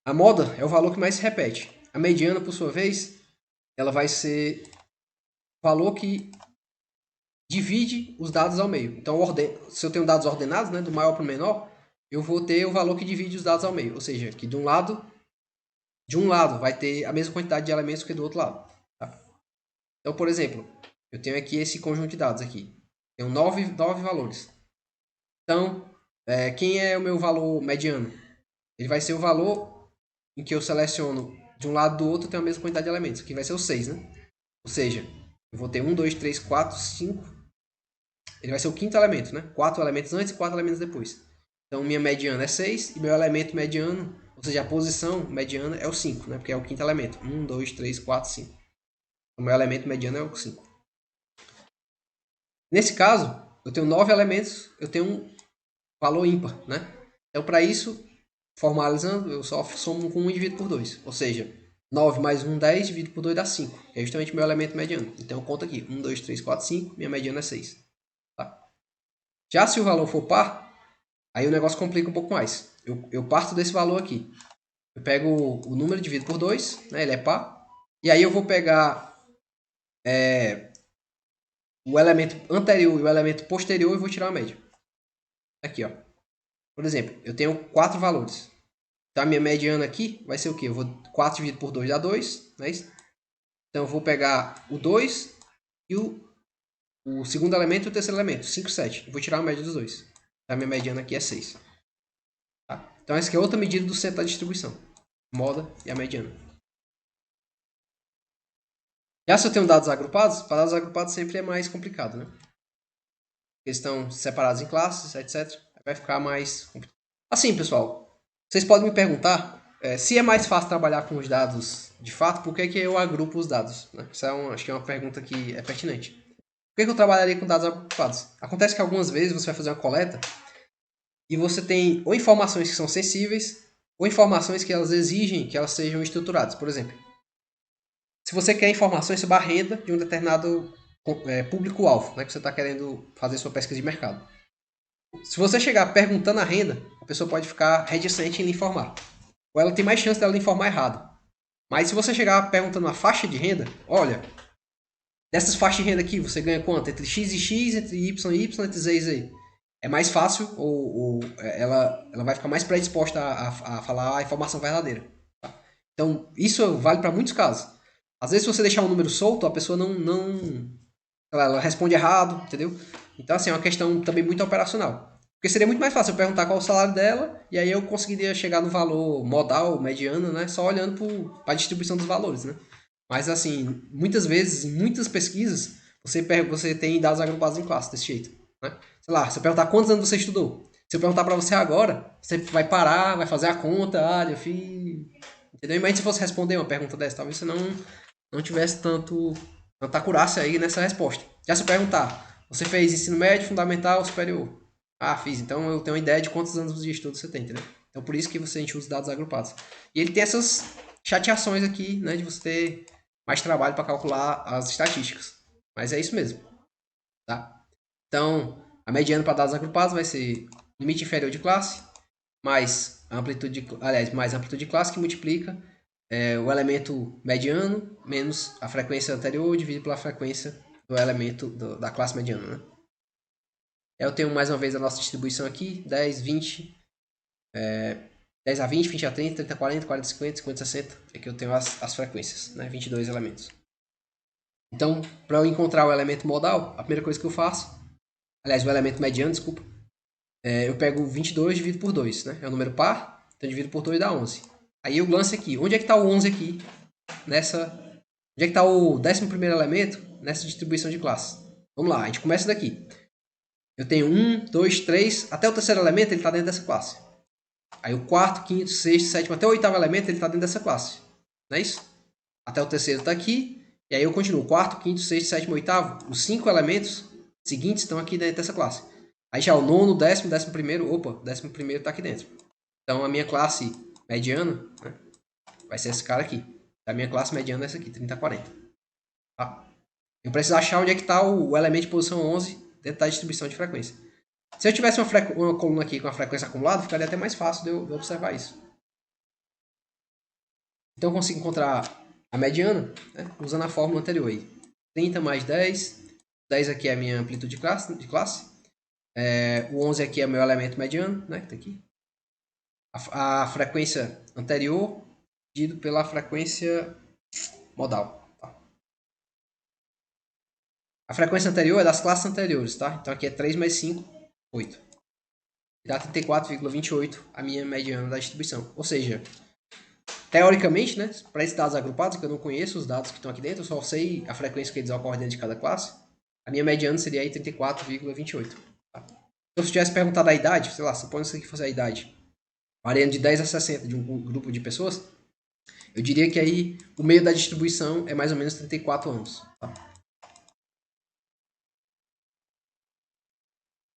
A moda é o valor que mais se repete. A mediana, por sua vez, ela vai ser o valor que divide os dados ao meio. Então, se eu tenho dados ordenados, né, do maior para o menor, eu vou ter o valor que divide os dados ao meio. Ou seja, que de um lado vai ter a mesma quantidade de elementos que do outro lado. Tá? Então, por exemplo, eu tenho aqui esse conjunto de dados aqui. Tenho 9 valores. Então, quem é o meu valor mediano? Ele vai ser o valor em que eu seleciono de um lado do outro, tem a mesma quantidade de elementos. Aqui vai ser o 6, né? Ou seja, eu vou ter 1, 2, 3, 4, 5. Ele vai ser o quinto elemento, né? 4 elementos antes e 4 elementos depois. Então, minha mediana é 6 e meu elemento mediano, ou seja, a posição mediana é o 5, né? Porque é o quinto elemento. 1, 2, 3, 4, 5. O meu elemento mediano é o 5. Nesse caso, eu tenho 9 elementos, eu tenho um valor ímpar, né? Então, para isso, formalizando, eu só somo com 1 e divido por 2. Ou seja, 9 mais 1, 10, divido por 2 dá 5. Que é justamente o meu elemento mediano. Então, eu conto aqui. 1, 2, 3, 4, 5. Minha mediana é 6. Tá? Já se o valor for par, aí o negócio complica um pouco mais. Eu parto desse valor aqui. Eu pego o número dividido por 2, né? Ele é par. E aí eu vou pegar o elemento anterior e o elemento posterior e vou tirar a média. Aqui, ó. Por exemplo, eu tenho 4 valores. Então, a minha mediana aqui vai ser o quê? 4 dividido por 2 dá 2, não é isso? Então, eu vou pegar o 2 e o segundo elemento e o terceiro elemento, 5, 7. Eu vou tirar a média dos dois. Então, a minha mediana aqui é 6. Tá? Então, essa aqui é outra medida do centro da distribuição. Moda e a mediana. Já se eu tenho dados agrupados, para dados agrupados sempre é mais complicado, né? Eles estão separados em classes, etc. Vai ficar mais complicado. Assim, pessoal, vocês podem me perguntar se é mais fácil trabalhar com os dados de fato, por que eu agrupo os dados? Né? Isso acho que é uma pergunta que é pertinente. Por que eu trabalharia com dados agrupados? Acontece que algumas vezes você vai fazer uma coleta e você tem ou informações que são sensíveis ou informações que elas exigem que elas sejam estruturadas. Por exemplo, se você quer informações sobre a renda de um determinado público-alvo, né, que você está querendo fazer sua pesquisa de mercado. Se você chegar perguntando a renda, a pessoa pode ficar reticente em lhe informar. Ou ela tem mais chance dela lhe informar errado. Mas se você chegar perguntando a faixa de renda, olha, dessas faixas de renda aqui, você ganha quanto? Entre X e X, entre Y e Y, entre Z e Z. É mais fácil, ou ela vai ficar mais predisposta a falar a informação verdadeira. Tá? Então, isso vale para muitos casos. Às vezes, se você deixar um número solto, a pessoa ela responde errado, entendeu? Então, assim, é uma questão também muito operacional. Porque seria muito mais fácil eu perguntar qual é o salário dela, e aí eu conseguiria chegar no valor modal, mediano, né? Só olhando para a distribuição dos valores, né? Mas, assim, muitas vezes, em muitas pesquisas, você tem dados agrupados em classe desse jeito, né? Sei lá, se eu perguntar quantos anos você estudou, se eu perguntar para você agora, você vai parar, vai fazer a conta, meu filho... Entendeu? Imagina se fosse responder uma pergunta dessa, talvez você não tivesse tanta acurácia aí nessa resposta. Já se eu perguntar, você fez ensino médio, fundamental ou superior? Ah, fiz. Então eu tenho uma ideia de quantos anos de estudo você tem, entendeu? Então por isso que a gente usa dados agrupados. E ele tem essas chateações aqui, né, de você ter mais trabalho para calcular as estatísticas. Mas é isso mesmo, tá? Então, a mediana para dados agrupados vai ser limite inferior de classe mais mais a amplitude de classe que multiplica o elemento mediano menos a frequência anterior dividido pela frequência do elemento da classe mediana, né? Eu tenho mais uma vez a nossa distribuição aqui, 10, 20, 10 a 20, 20 a 30, 30 a 40, 40 a 50, 50 a 60. Aqui eu tenho as frequências, né? 22 elementos. Então, para eu encontrar o elemento modal, a primeira coisa que eu faço, aliás, o elemento mediano, desculpa, eu pego 22 e divido por 2, né? É um número par, então eu divido por 2 dá 11. Aí eu lance aqui. Onde é que está o 11 aqui? Onde é que está o 11º elemento nessa distribuição de classes? Vamos lá, a gente começa daqui. Eu tenho 1, 2, 3, até o terceiro elemento ele está dentro dessa classe. Aí o quarto, quinto, sexto, sétimo, até o oitavo elemento ele está dentro dessa classe. Não é isso? Até o terceiro está aqui. E aí eu continuo. Quarto, quinto, sexto, sétimo, oitavo. Os 5 elementos seguintes estão aqui dentro dessa classe. Aí já o nono, décimo, 11º. Opa, 11º está aqui dentro. Então a minha classe mediana, né, vai ser esse cara aqui. A minha classe mediana é essa aqui, 30 a 40. Tá? Eu preciso achar onde é que está o elemento de posição 11 dentro da distribuição de frequência. Se eu tivesse uma coluna aqui com a frequência acumulada, ficaria até mais fácil de eu observar isso. Então eu consigo encontrar a mediana, né, usando a fórmula anterior aí. 30 mais 10. 10 aqui é a minha amplitude de classe. O 11 aqui é meu elemento mediano, né, que tá aqui. A frequência anterior dividido pela frequência modal. Tá? A frequência anterior é das classes anteriores, tá? Então aqui é 3 mais 5, 8. Dá 34,28 a minha mediana da distribuição. Ou seja, teoricamente, né, para esses dados agrupados, que eu não conheço os dados que estão aqui dentro, eu só sei a frequência que eles ocorrem dentro de cada classe, a minha mediana seria aí 34,28. Tá? Então, se eu tivesse perguntado a idade, sei lá, supondo que fosse a idade, variando de 10 a 60 de um grupo de pessoas, eu diria que aí o meio da distribuição é mais ou menos 34 anos. Tá?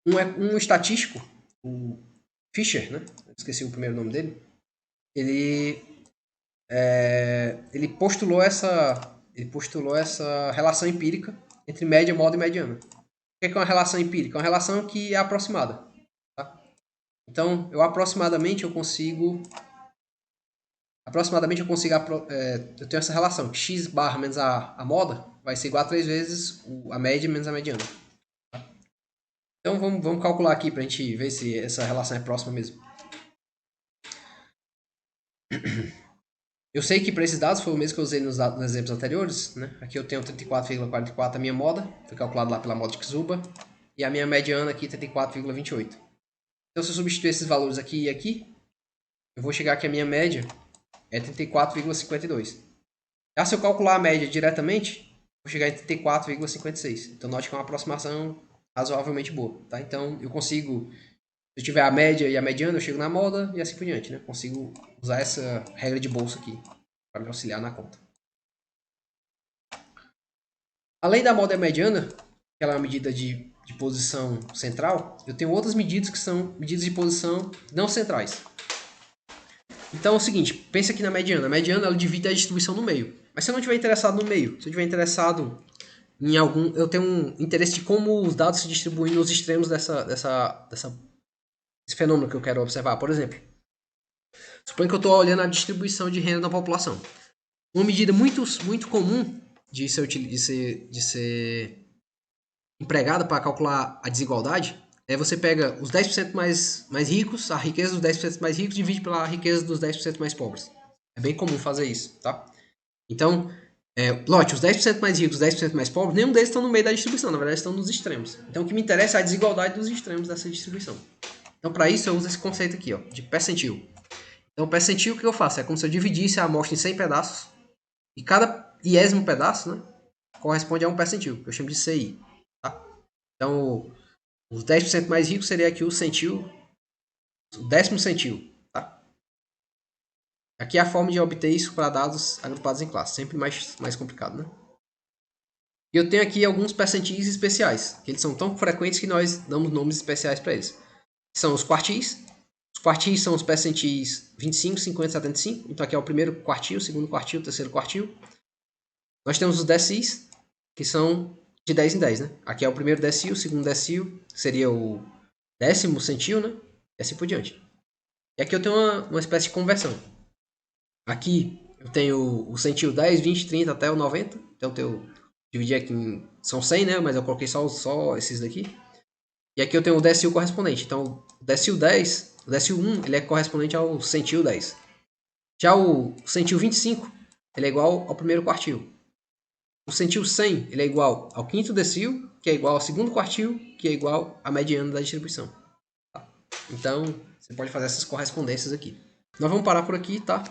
Um estatístico, o Fisher, né? Esqueci o primeiro nome dele. Ele postulou essa relação empírica entre média, moda e mediana. O que é uma relação empírica? É uma relação que é aproximada. Tá? Então, eu consigo eu tenho essa relação, que x barra menos a moda vai ser igual a 3 vezes a média menos a mediana. Tá? Então vamos calcular aqui para a gente ver se essa relação é próxima mesmo. Eu sei que para esses dados foi o mesmo que eu usei nos exemplos anteriores. Né? Aqui eu tenho 34,44 a minha moda, foi calculado lá pela moda de Ksuba, e a minha mediana aqui 34,28. Então se eu substituir esses valores aqui e aqui, eu vou chegar que a minha média é 34,52. Já se eu calcular a média diretamente, vou chegar em 34,56. Então note que é uma aproximação razoavelmente boa. Tá? Então eu consigo, se eu tiver a média e a mediana, eu chego na moda e assim por diante. Né? Consigo usar essa regra de bolsa aqui para me auxiliar na conta. Além da moda e a mediana, que ela é uma medida de posição central, eu tenho outras medidas que são medidas de posição não centrais. Então é o seguinte, pensa aqui na mediana. A mediana ela divide a distribuição no meio. Mas se eu não estiver interessado no meio, se eu estiver interessado em algum... Eu tenho um interesse de como os dados se distribuem nos extremos desse fenômeno que eu quero observar. Por exemplo, suponho que eu estou olhando a distribuição de renda da população. Uma medida muito, muito comum de ser empregada para calcular a desigualdade você pega os 10% mais ricos, a riqueza dos 10% mais ricos, divide pela riqueza dos 10% mais pobres. É bem comum fazer isso, tá? Então, lote, os 10% mais ricos, os 10% mais pobres, nenhum deles estão no meio da distribuição, na verdade estão nos extremos. Então, o que me interessa é a desigualdade dos extremos dessa distribuição. Então, para isso, eu uso esse conceito aqui, ó, de percentil. Então, o percentil, o que eu faço? É como se eu dividisse a amostra em 100 pedaços, e cada iésimo pedaço, né, corresponde a um percentil, que eu chamo de CI. Tá? Então, os 10% mais ricos seria aqui o centil, o décimo centil. Tá? Aqui é a forma de obter isso para dados agrupados em classes, sempre mais complicado, né? E eu tenho aqui alguns percentis especiais, que eles são tão frequentes que nós damos nomes especiais para eles. São os quartis. Os quartis são os percentis 25, 50, 75. Então aqui é o primeiro quartil, o segundo quartil, o terceiro quartil. Nós temos os decis, que são de 10 em 10, né? Aqui é o primeiro decil, o segundo decil, seria o décimo centil, né? E assim por diante. E aqui eu tenho uma espécie de conversão. Aqui eu tenho o centil 10, 20, 30 até o 90. Então eu dividi aqui em... São 100, né? Mas eu coloquei só esses daqui. E aqui eu tenho o decil correspondente. Então o decil 10, o decil 1, ele é correspondente ao centil 10. Já o centil 25, ele é igual ao primeiro quartil. O centil 100, ele é igual ao quinto decil, que é igual ao segundo quartil, que é igual à mediana da distribuição. Tá? Então, você pode fazer essas correspondências aqui. Nós vamos parar por aqui, tá?